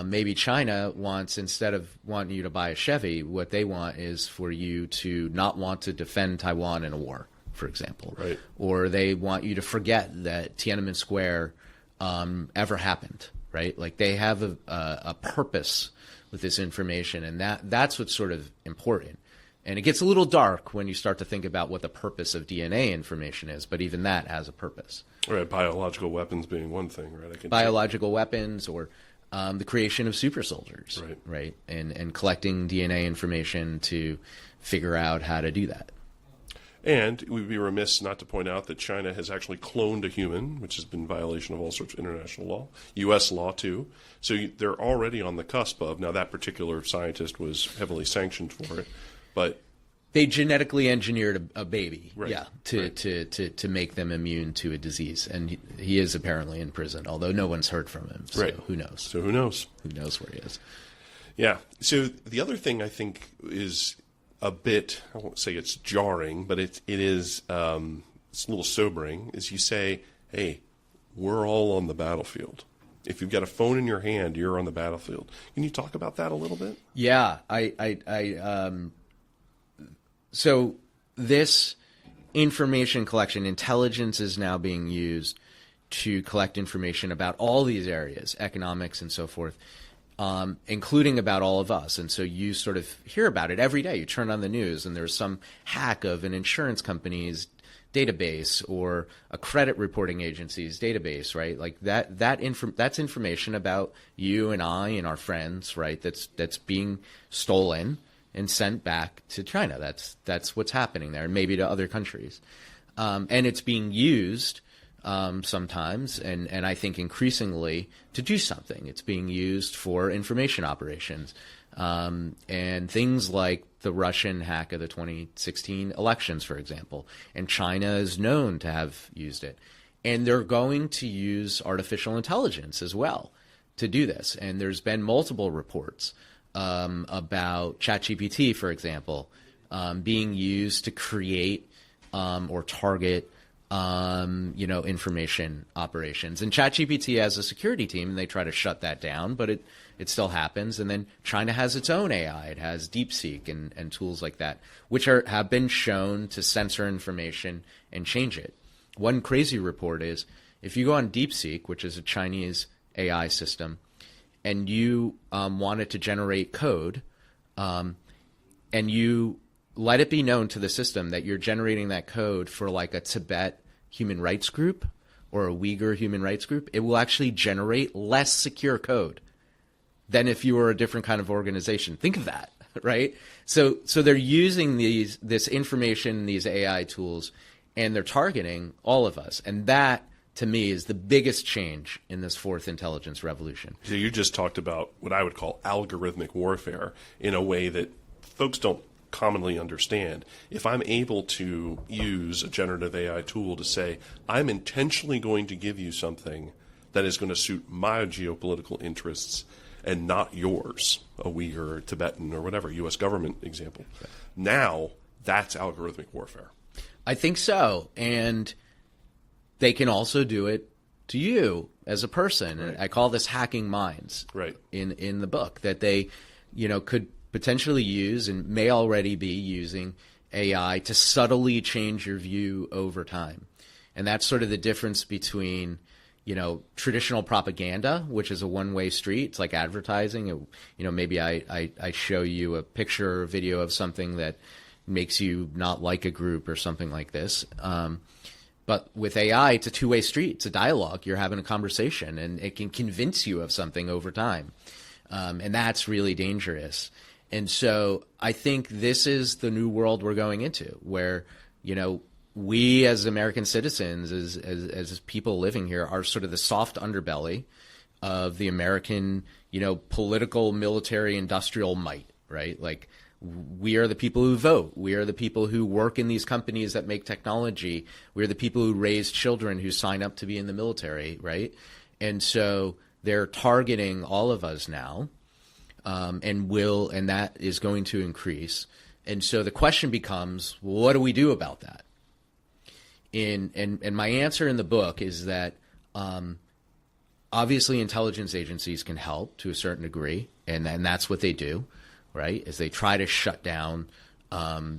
maybe China wants, instead of wanting you to buy a Chevy, what they want is for you to not want to defend Taiwan in a war, for example. Right. Or they want you to forget that Tiananmen Square ever happened, right? Like, they have a purpose with this information, and that's what's sort of important. And it gets a little dark when you start to think about what the purpose of DNA information is, but even that has a purpose. Right, biological weapons being one thing, right? Biological weapons, or the creation of super soldiers, right? And collecting DNA information to figure out how to do that. And we'd be remiss not to point out that China has actually cloned a human, which has been in violation of all sorts of international law, U.S. law too. So they're already on the cusp of, now that particular scientist was heavily sanctioned for it, but they genetically engineered a baby, right, to make them immune to a disease. And he is apparently in prison, although no one's heard from him. So who knows? So who knows? Who knows where he is? Yeah. So the other thing I think is a bit, I won't say it's jarring, but it's it's a little sobering, is you say, hey, we're all on the battlefield. If you've got a phone in your hand, you're on the battlefield. Can you talk about that a little bit? Yeah, so this information collection, intelligence is now being used to collect information about all these areas, economics and so forth, including about all of us. And so you sort of hear about it every day. You turn on the news and there's some hack of an insurance company's database or a credit reporting agency's database, right? Like that's information about you and I and our friends, right? That's being stolen and sent back to China. That's what's happening there, and maybe to other countries. And it's being used sometimes, and I think increasingly, to do something. It's being used for information operations. And things like the Russian hack of the 2016 elections, for example. And China is known to have used it. And they're going to use artificial intelligence as well to do this. And there's been multiple reports about ChatGPT, for example, being used to create or target information operations. And ChatGPT has a security team, and they try to shut that down, but it still happens. And then China has its own AI. It has DeepSeek and tools like that, which have been shown to censor information and change it. One crazy report is if you go on DeepSeek, which is a Chinese AI system, and you want it to generate code, and you let it be known to the system that you're generating that code for like a Tibet human rights group or a Uyghur human rights group, it will actually generate less secure code than if you were a different kind of organization. Think of that, right? So they're using this information, these AI tools, and they're targeting all of us. And that, to me, is the biggest change in this fourth intelligence revolution. So you just talked about what I would call algorithmic warfare in a way that folks don't commonly understand. If I'm able to use a generative AI tool to say, I'm intentionally going to give you something that is going to suit my geopolitical interests and not yours, a Uyghur or Tibetan or whatever, U.S. government example, now that's algorithmic warfare. I think so. And they can also do it to you as a person. Right. I call this hacking minds, right, in the book, that they, could potentially use and may already be using AI to subtly change your view over time. And that's sort of the difference between, traditional propaganda, which is a one-way street. It's like advertising. Maybe I show you a picture or video of something that makes you not like a group or something like this. But with AI, it's a two-way street. It's a dialogue. You're having a conversation, and it can convince you of something over time. And that's really dangerous. And so I think this is the new world we're going into, where, we as American citizens, as people living here, are sort of the soft underbelly of the American, political, military, industrial might, right? Like, we are the people who vote. We are the people who work in these companies that make technology. We are the people who raise children who sign up to be in the military, right? And so they're targeting all of us now, and that is going to increase. And so the question becomes, what do we do about that? And my answer in the book is that obviously intelligence agencies can help to a certain degree, and that's what they do, right, is they try to shut down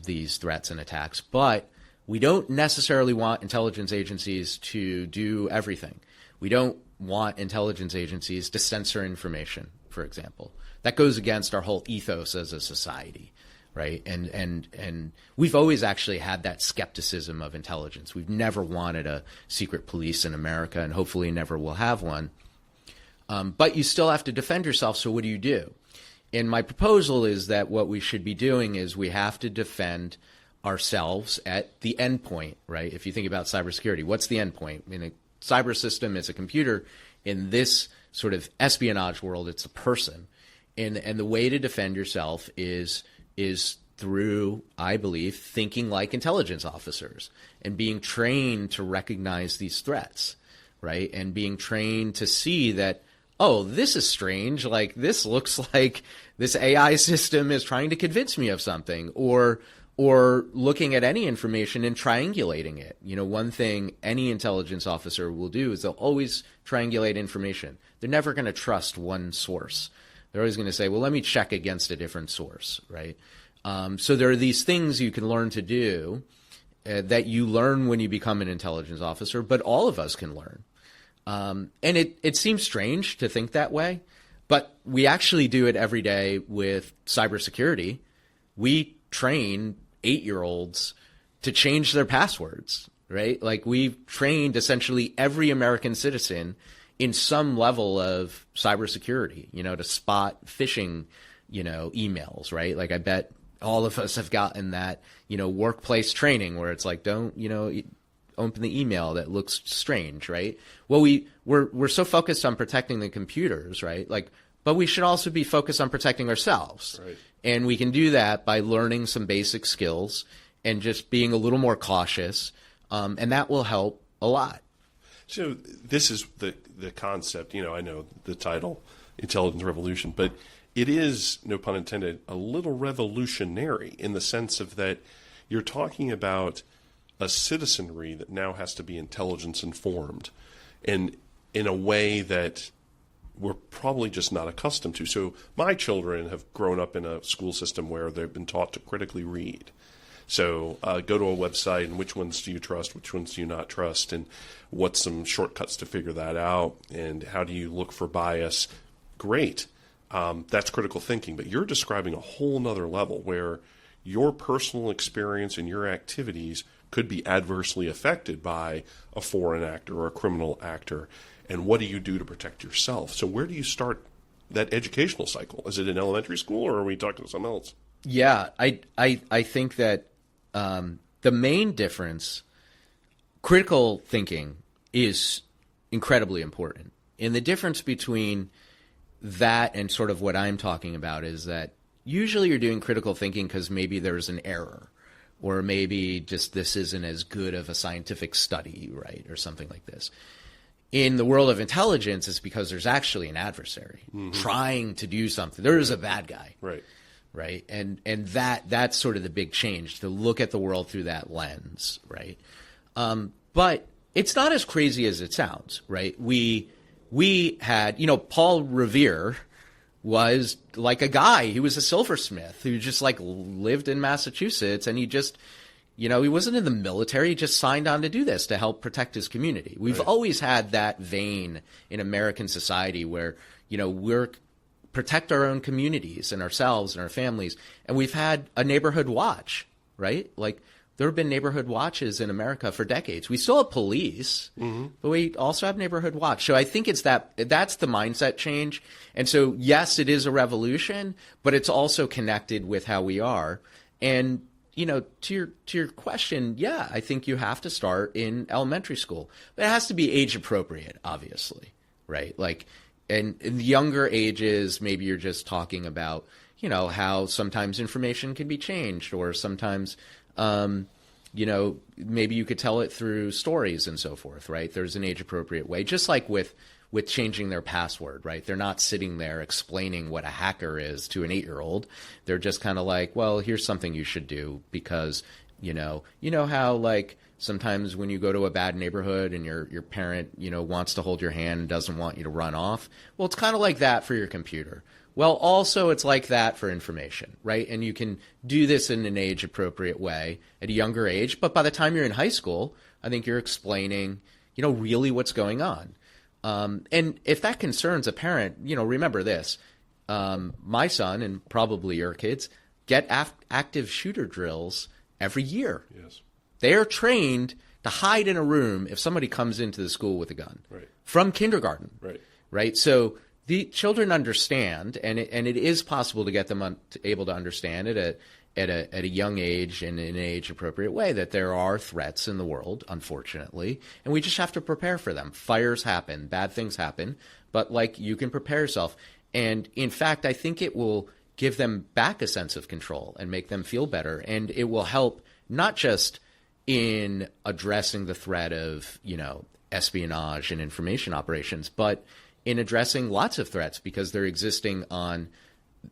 these threats and attacks. But we don't necessarily want intelligence agencies to do everything. We don't want intelligence agencies to censor information, for example. That goes against our whole ethos as a society, right? And we've always actually had that skepticism of intelligence. We've never wanted a secret police in America, and hopefully never will have one. But you still have to defend yourself, so what do you do? And my proposal is that what we should be doing is we have to defend ourselves at the endpoint, right? If you think about cybersecurity, what's the endpoint? In a cyber system, it's a computer. In this sort of espionage world, it's a person. And the way to defend yourself is through, I believe, thinking like intelligence officers and being trained to recognize these threats, right? And being trained to see that, oh, this is strange. Like, this looks like this AI system is trying to convince me of something, or looking at any information and triangulating it. You know, one thing any intelligence officer will do is they'll always triangulate information. They're never going to trust one source. They're always going to say, well, let me check against a different source, right? So there are these things you can learn to do that you learn when you become an intelligence officer, but all of us can learn. And it seems strange to think that way, but we actually do it every day with cybersecurity. We train 8-year-olds to change their passwords, right? Like, we've trained essentially every American citizen in some level of cybersecurity, you know, to spot phishing, you know, emails, right? Like, I bet all of us have gotten that, you know, workplace training where it's like, don't, you know, open the email that looks strange, right? Well, we're so focused on protecting the computers, right? Like, but we should also be focused on protecting ourselves. Right. And we can do that by learning some basic skills and just being a little more cautious. And that will help a lot. So this is the concept, you know, I know the title, Intelligence Revolution, but it is, no pun intended, a little revolutionary in the sense of that you're talking about a citizenry that now has to be intelligence informed, and in a way that we're probably just not accustomed to. So my children have grown up in a school system where they've been taught to critically read. So go to a website and which ones do you trust, which ones do you not trust, and what's some shortcuts to figure that out, and how do you look for bias? Great. That's critical thinking. But you're describing a whole nother level where your personal experience and your activities could be adversely affected by a foreign actor or a criminal actor. And what do you do to protect yourself? So where do you start that educational cycle? Is it in elementary school, or are we talking to something else? Yeah, I think that the main difference, critical thinking is incredibly important. And the difference between that and sort of what I'm talking about is that usually you're doing critical thinking because maybe there's an error, or maybe just this isn't as good of a scientific study, right, or something like this. In the world of intelligence, it's because there's actually an adversary trying to do something. There is a bad guy. Right. Right. And that's sort of the big change, to look at the world through that lens. Right. But it's not as crazy as it sounds. Right. We had, you know, Paul Revere was like a guy. He was a silversmith who just like lived in Massachusetts, and he just, you know, he wasn't in the military. He just signed on to do this to help protect his community. We've always had that vein in American society where, you know, we're protect our own communities and ourselves and our families. And we've had a neighborhood watch, right? Like, there have been neighborhood watches in America for decades. We still have police, but we also have neighborhood watch. So I think it's that's the mindset change. And so, yes, it is a revolution, but it's also connected with how we are. And, you know, to your question, yeah, I think you have to start in elementary school, but it has to be age appropriate, obviously, right? Like, and in the younger ages, maybe you're just talking about, you know, how sometimes information can be changed, or sometimes, you know, maybe you could tell it through stories and so forth, right? There's an age appropriate way, just like with changing their password, right? They're not sitting there explaining what a hacker is to an 8-year-old. They're just kind of like, well, here's something you should do because, you know how, like, sometimes when you go to a bad neighborhood and your parent, you know, wants to hold your hand and doesn't want you to run off. Well, it's kind of like that for your computer. Well, also it's like that for information, right? And you can do this in an age appropriate way at a younger age. But by the time you're in high school, I think you're explaining, you know, really what's going on. And if that concerns a parent, you know, remember this. My son, and probably your kids, get active shooter drills every year. Yes. They are trained to hide in a room if somebody comes into the school with a gun. Right. From kindergarten. Right. Right. So the children understand, and it is possible to get them able to understand it at a young age and in an age appropriate way that there are threats in the world, unfortunately, and we just have to prepare for them. Fires happen, bad things happen, but like you can prepare yourself. And in fact, I think it will give them back a sense of control and make them feel better. And it will help not just in addressing the threat of, espionage and information operations, but in addressing lots of threats because they're existing on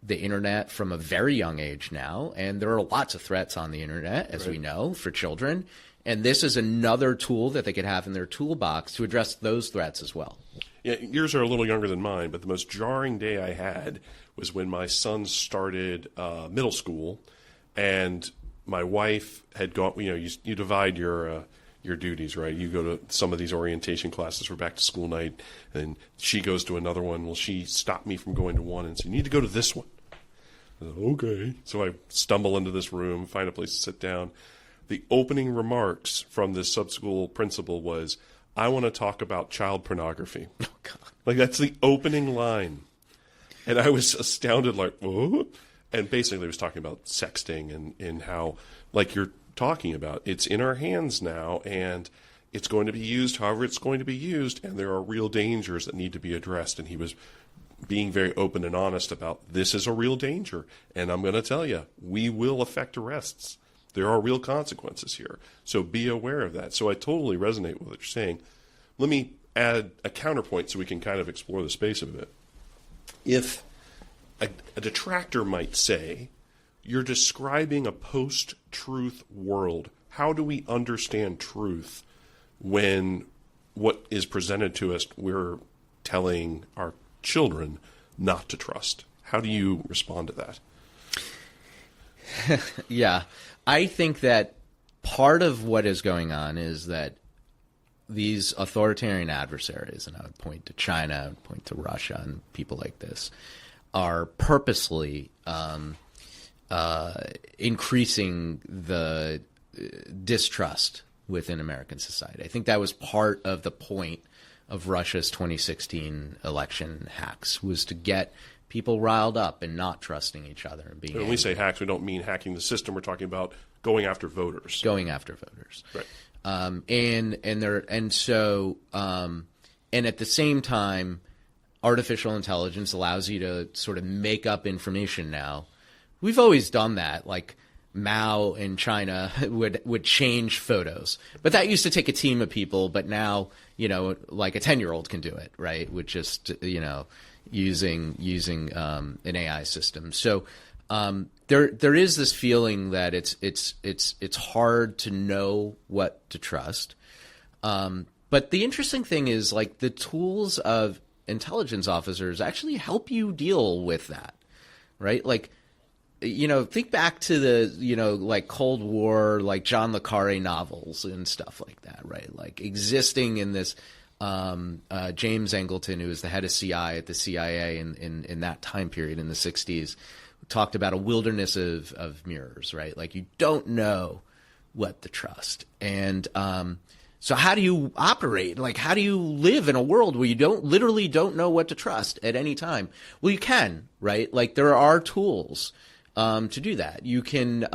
the internet from a very young age now. And there are lots of threats on the internet, as we know, for children. And this is another tool that they could have in their toolbox to address those threats as well. Yeah, yours are a little younger than mine, but the most jarring day I had was when my son started middle school, and my wife had gone. You divide your duties, right? You go to some of these orientation classes for back to school night, and she goes to another one. Well, she stopped me from going to one and said, "You need to go to this one." I said, "Okay." So I stumble into this room, find a place to sit down. The opening remarks from this sub-school principal was, "I want to talk about child pornography." Oh, God. Like, that's the opening line. And I was astounded, like, oh. And basically, he was talking about sexting and how, like you're talking about, it's in our hands now, and it's going to be used however it's going to be used, and there are real dangers that need to be addressed. And he was being very open and honest about, this is a real danger, and I'm going to tell you, we will affect arrests. There are real consequences here, so be aware of that. So I totally resonate with what you're saying. Let me add a counterpoint so we can kind of explore the space a bit. If a detractor might say, you're describing a post-truth world, how do we understand truth when what is presented to us we're telling our children not to trust? How do you respond to that? Yeah. I think that part of what is going on is that these authoritarian adversaries, and I would point to China, I would point to Russia and people like this, are purposely increasing the distrust within American society. I think that was part of the point of Russia's 2016 election hacks, was to get people riled up and not trusting each other and being. When we say hacks, we don't mean hacking the system. We're talking about going after voters. Going after voters, right? And at the same time, artificial intelligence allows you to sort of make up information now. We've always done that, like Mao in China would change photos, but that used to take a team of people. But now, like a 10-year-old can do it, right? With just using an AI system. So there is this feeling that it's hard to know what to trust. But the interesting thing is, like, the tools of intelligence officers actually help you deal with that, right? Like, think back to the, like Cold War, like John le Carre novels and stuff like that, right? Like existing in this, James Angleton, who was the head of CI at the CIA in that time period in the 60s, talked about a wilderness of mirrors, right? Like, you don't know what to trust. And so how do you operate? Like, how do you live in a world where you literally don't know what to trust at any time? Well, you can, right? Like, there are tools to do that. You can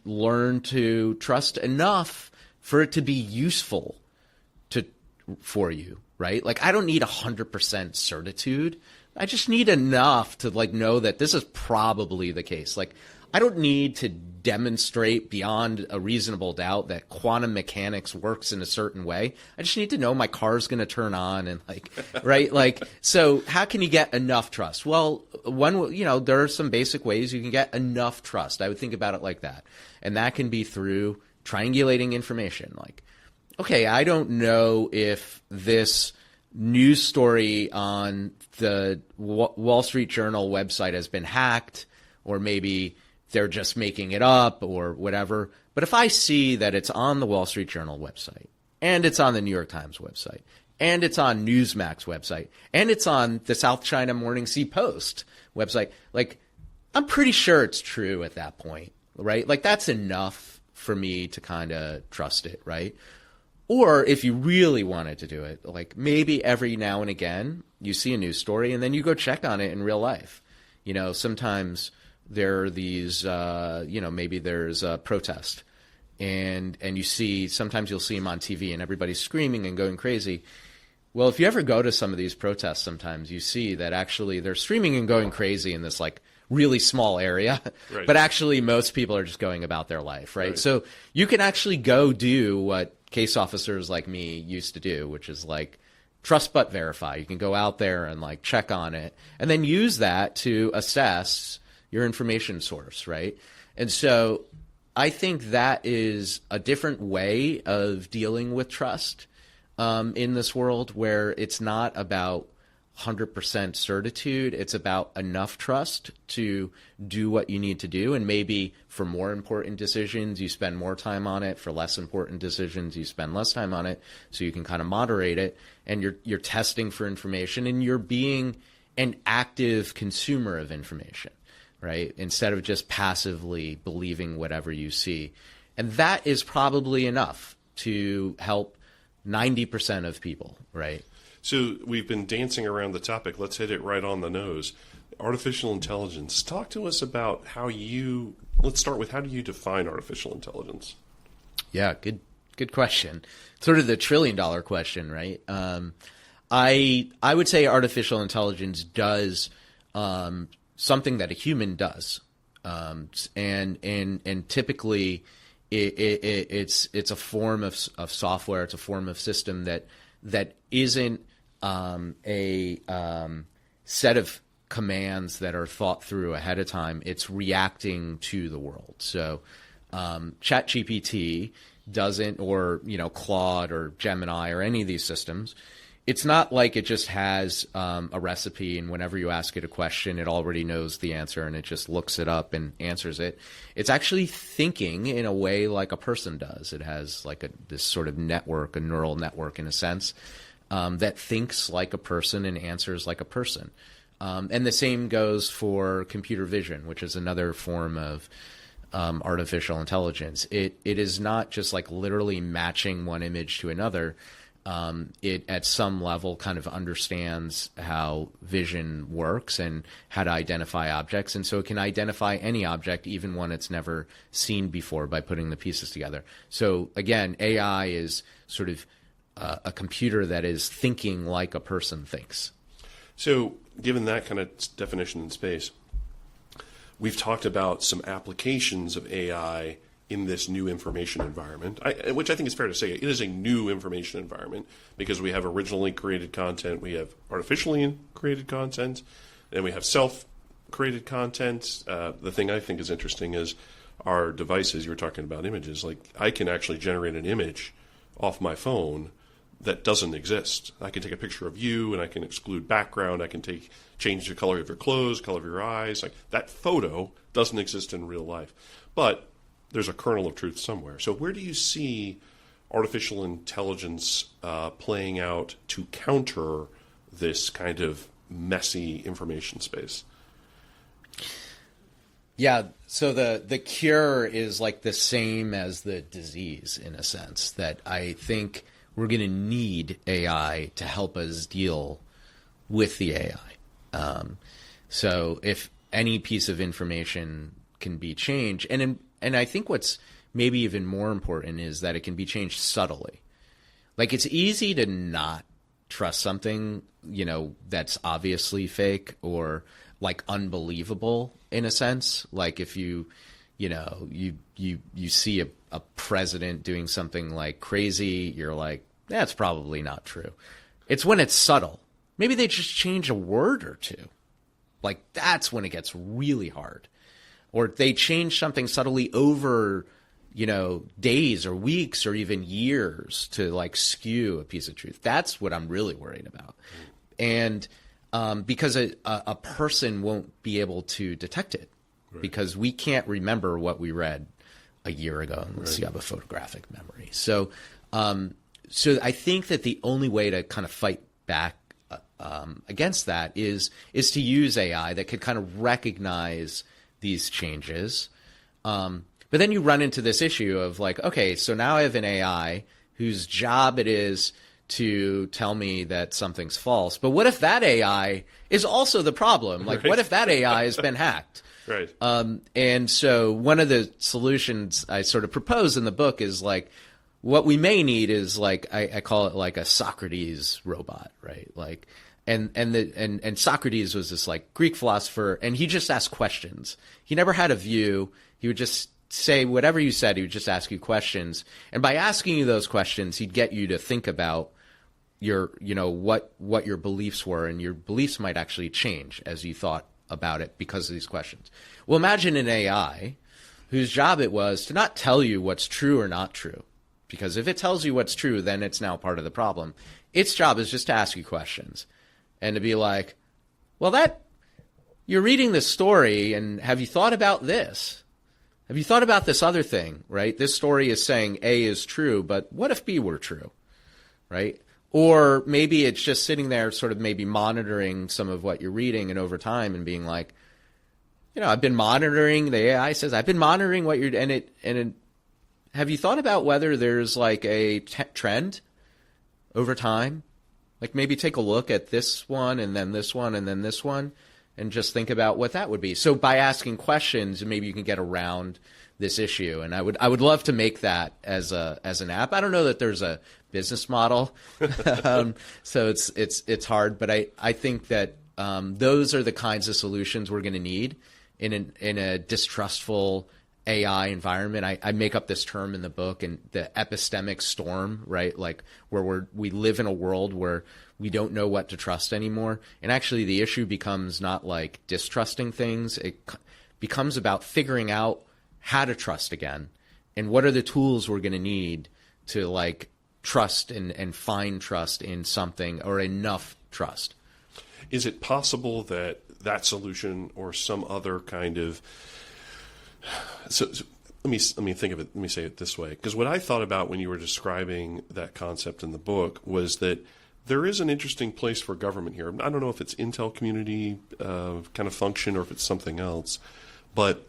learn to trust enough for it to be useful for you, right? Like, I don't need 100% certitude. I just need enough to, like, know that this is probably the case. Like, I don't need to demonstrate beyond a reasonable doubt that quantum mechanics works in a certain way. I just need to know my car's going to turn on and, like, right? Like, so how can you get enough trust? Well, there are some basic ways you can get enough trust. I would think about it like that. And that can be through triangulating information. Like, okay, I don't know if this news story on the Wall Street Journal website has been hacked, or maybe they're just making it up or whatever. But if I see that it's on the Wall Street Journal website, and it's on the New York Times website, and it's on Newsmax website, and it's on the South China Morning Sea Post website, like, I'm pretty sure it's true at that point, right? Like, that's enough for me to kind of trust it, right? Or if you really wanted to do it, like, maybe every now and again you see a news story and then you go check on it in real life. Sometimes there are these, maybe there's a protest, and you see, sometimes you'll see them on TV and everybody's screaming and going crazy. Well, if you ever go to some of these protests, sometimes you see that actually they're screaming and going crazy in this like really small area, right. But actually most people are just going about their life, right? So you can actually go do what case officers like me used to do, which is like trust but verify. You can go out there and like check on it and then use that to assess your information source, right? And so I think that is a different way of dealing with trust in this world, where it's not about 100% certitude. It's about enough trust to do what you need to do. And maybe for more important decisions, you spend more time on it. For less important decisions, you spend less time on it. So you can kind of moderate it. And you're testing for information, and you're being an active consumer of information, right? Instead of just passively believing whatever you see. And that is probably enough to help 90% of people, right? So we've been dancing around the topic. Let's hit it right on the nose. Artificial intelligence. Talk to us about let's start with, how do you define artificial intelligence? Yeah, good question. Sort of the $1 trillion question, right? I would say artificial intelligence does something that a human does. And typically it's a form of software. It's a form of system that isn't a set of commands that are thought through ahead of time. It's reacting to the world. So ChatGPT doesn't, or Claude or Gemini or any of these systems, it's not like it just has a recipe, and whenever you ask it a question, it already knows the answer and it just looks it up and answers it. It's actually thinking in a way like a person does. It has like this sort of network, a neural network in a sense, that thinks like a person and answers like a person. And the same goes for computer vision, which is another form of artificial intelligence. It is not just like literally matching one image to another. It at some level kind of understands how vision works and how to identify objects. And so it can identify any object, even one it's never seen before, by putting the pieces together. So again, AI is sort of a computer that is thinking like a person thinks. So given that kind of definition in space, we've talked about some applications of AI in this new information environment, which I think is fair to say. It is a new information environment because we have originally created content, we have artificially created content, and we have self-created content. The thing I think is interesting is our devices. You were talking about images. Like, I can actually generate an image off my phone that doesn't exist. I can take a picture of you, and I can exclude background. I can change the color of your clothes, color of your eyes. Like, that photo doesn't exist in real life, but there's a kernel of truth somewhere. So where do you see artificial intelligence playing out to counter this kind of messy information space? Yeah, so the cure is like the same as the disease, in a sense, that I think we're going to need AI to help us deal with the AI. So if any piece of information can be changed, and I think what's maybe even more important is that it can be changed subtly. Like, it's easy to not trust something, that's obviously fake or like unbelievable in a sense. Like if you see a president doing something like crazy, you're like, that's probably not true. It's when it's subtle. Maybe they just change a word or two. Like, that's when it gets really hard. Or they change something subtly over, days or weeks or even years to like skew a piece of truth. That's what I'm really worried about. And because a person won't be able to detect it, right, because we can't remember what we read a year ago unless right, you have a photographic memory. So I think that the only way to kind of fight back against that is to use AI that could kind of recognize these changes. But then you run into this issue of like, okay, so now I have an AI whose job it is to tell me that something's false. But what if that AI is also the problem? Like, right, what if that AI has been hacked? Right. And so one of the solutions I sort of propose in the book is like, what we may need is like, I call it like a Socrates robot, right? Like, and Socrates was this like Greek philosopher, and he just asked questions. He never had a view. He would just say whatever you said. He would just ask you questions. And by asking you those questions, he'd get you to think about your, what your beliefs were, and your beliefs might actually change as you thought about it because of these questions. Well, imagine an AI whose job it was to not tell you what's true or not true, because if it tells you what's true, then it's now part of the problem. Its job is just to ask you questions and to be like, well, you're reading this story, and have you thought about this? Have you thought about this other thing, right? This story is saying A is true, but what if B were true, right? Or maybe it's just sitting there sort of maybe monitoring some of what you're reading, and over time and being like, I've been monitoring, the AI says, I've been monitoring what you're, and it, have you thought about whether there's like a trend over time? Like maybe take a look at this one and then this one and then this one, and just think about what that would be. So by asking questions, maybe you can get around this issue. And I would love to make that as an app. I don't know that there's a business model, so it's hard. But I think that those are the kinds of solutions we're going to need in a distrustful AI environment. I make up this term in the book, and the epistemic storm, right? Like where we live in a world where we don't know what to trust anymore. And actually the issue becomes not like distrusting things. It becomes about figuring out how to trust again, and what are the tools we're going to need to like trust and find trust in something, or enough trust. Is it possible that solution or some other kind of so let me think of it. Let me say it this way, because what I thought about when you were describing that concept in the book was that there is an interesting place for government here. I don't know if it's Intel community kind of function or if it's something else, but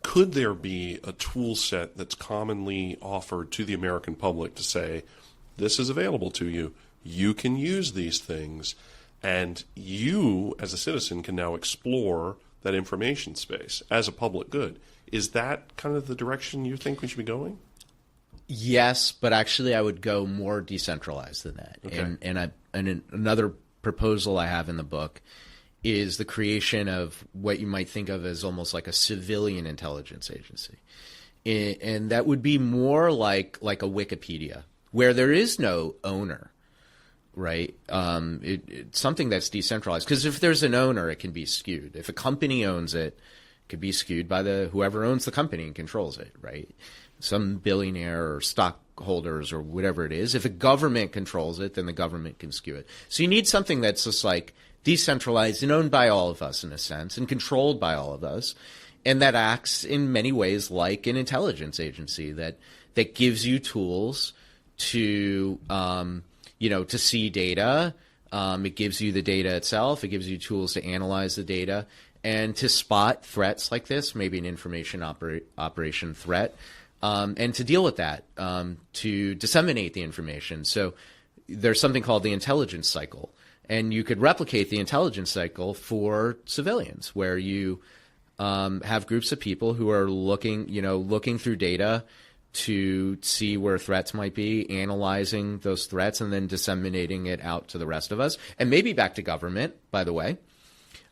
could there be a tool set that's commonly offered to the American public to say, this is available to you, you can use these things, and you as a citizen can now explore that information space as a public good? Is that kind of the direction you think we should be going? Yes, but actually I would go more decentralized than that. Okay. And another proposal I have in the book is the creation of what you might think of as almost like a civilian intelligence agency. And that would be more like a Wikipedia, where there is no owner, right? It's something that's decentralized. Because if there's an owner, it can be skewed. If a company owns it, it could be skewed by whoever owns the company and controls it, right? Some billionaire or stockholders or whatever it is. If a government controls it, then the government can skew it. So you need something that's just like decentralized and owned by all of us in a sense, and controlled by all of us, and that acts in many ways like an intelligence agency that gives you tools to to see data. It gives you the data itself. It gives you tools to analyze the data and to spot threats like this, maybe an information operation threat, and to deal with that, to disseminate the information. So there's something called the intelligence cycle. And you could replicate the intelligence cycle for civilians, where you have groups of people who are looking through data to see where threats might be, analyzing those threats, and then disseminating it out to the rest of us, and maybe back to government, by the way.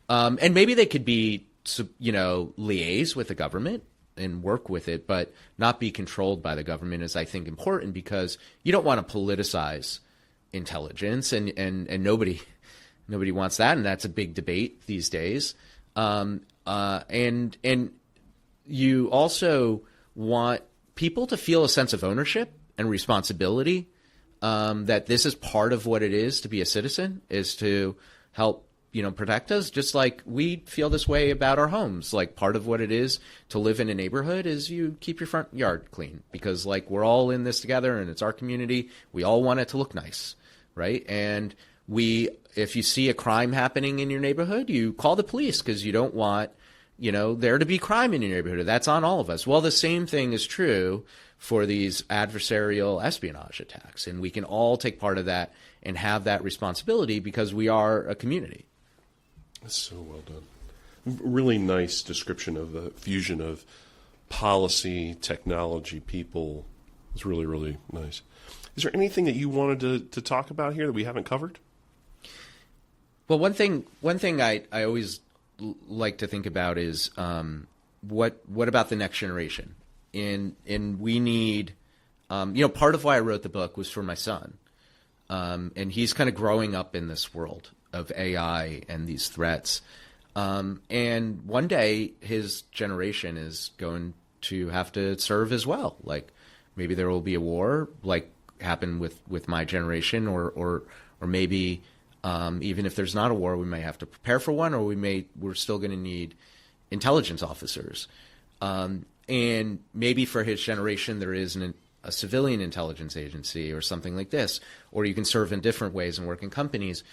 And maybe they could be, liaise with the government and work with it, but not be controlled by the government is, I think, important, because you don't want to politicize intelligence, and nobody wants that, and that's a big debate these days. And you also want people to feel a sense of ownership and responsibility, that this is part of what it is to be a citizen, is to help protect us, just like we feel this way about our homes. Like part of what it is to live in a neighborhood is you keep your front yard clean, because like we're all in this together and it's our community. We all want it to look nice, right? And if you see a crime happening in your neighborhood, you call the police because you don't want there to be crime in your neighborhood. That's on all of us. Well, the same thing is true for these adversarial espionage attacks, and we can all take part of that and have that responsibility because we are a community. That's so well done. really nice description of the fusion of policy, technology, people. It's really, really nice. Is there anything that you wanted to talk about here that we haven't covered? Well, one thing I always like to think about is what about the next generation? And we need, part of why I wrote the book was for my son. And he's kind of growing up in this world of AI and these threats. And one day his generation is going to have to serve as well. Like maybe there will be a war like happened with my generation, or maybe even if there's not a war, we may have to prepare for one, or we're still going to need intelligence officers. And maybe for his generation, there is a civilian intelligence agency or something like this, or you can serve in different ways and work in companies.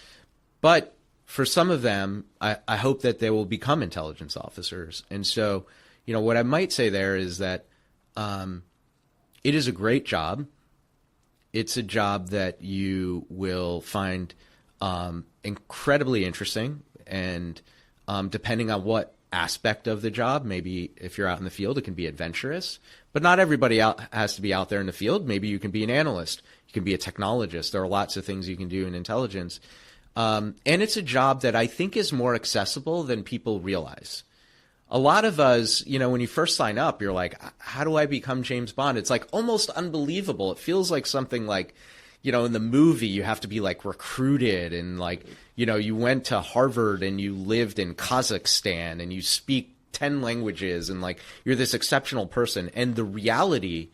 But for some of them, I hope that they will become intelligence officers. And so, what I might say there is that it is a great job. It's a job that you will find incredibly interesting, and depending on what aspect of the job, maybe if you're out in the field, it can be adventurous, but not everybody has to be out there in the field. Maybe you can be an analyst, you can be a technologist. There are lots of things you can do in intelligence. And it's a job that I think is more accessible than people realize. A lot of us, when you first sign up, you're like, how do I become James Bond? It's like almost unbelievable. It feels like something like, in the movie, you have to be like recruited and like, you went to Harvard and you lived in Kazakhstan and you speak 10 languages and like you're this exceptional person. And the reality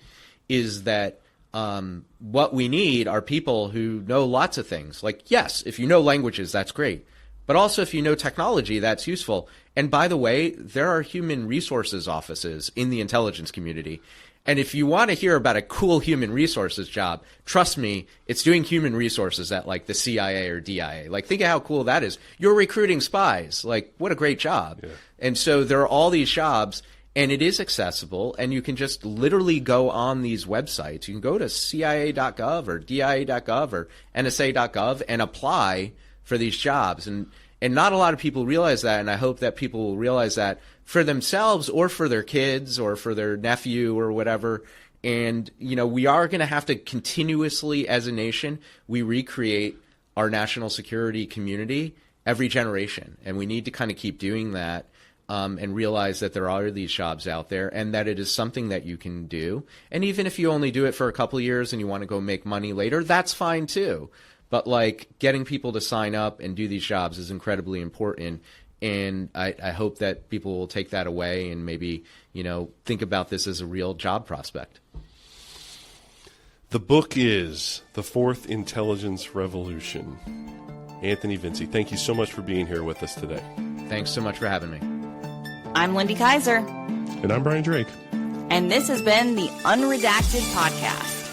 is that what we need are people who know lots of things. Like, yes, if you know languages, that's great. But also if you know technology, that's useful. And by the way, there are human resources offices in the intelligence community. And if you want to hear about a cool human resources job, trust me, it's doing human resources at like the CIA or DIA. Like, think of how cool that is. You're recruiting spies. Like, what a great job. Yeah. And so there are all these jobs, and it is accessible, and you can just literally go on these websites. You can go to CIA.gov or DIA.gov or NSA.gov and apply for these jobs. And not a lot of people realize that, and I hope that people will realize that for themselves or for their kids or for their nephew or whatever. And, we are going to have to continuously, as a nation, we recreate our national security community every generation. And we need to kind of keep doing that and realize that there are these jobs out there and that it is something that you can do. And even if you only do it for a couple of years and you want to go make money later, that's fine too. But like getting people to sign up and do these jobs is incredibly important. And I hope that people will take that away and maybe, think about this as a real job prospect. The book is The Fourth Intelligence Revolution. Anthony Vinci, thank you so much for being here with us today. Thanks so much for having me. I'm Lindy Kaiser. And I'm Brian Drake. And this has been the Unredacted Podcast.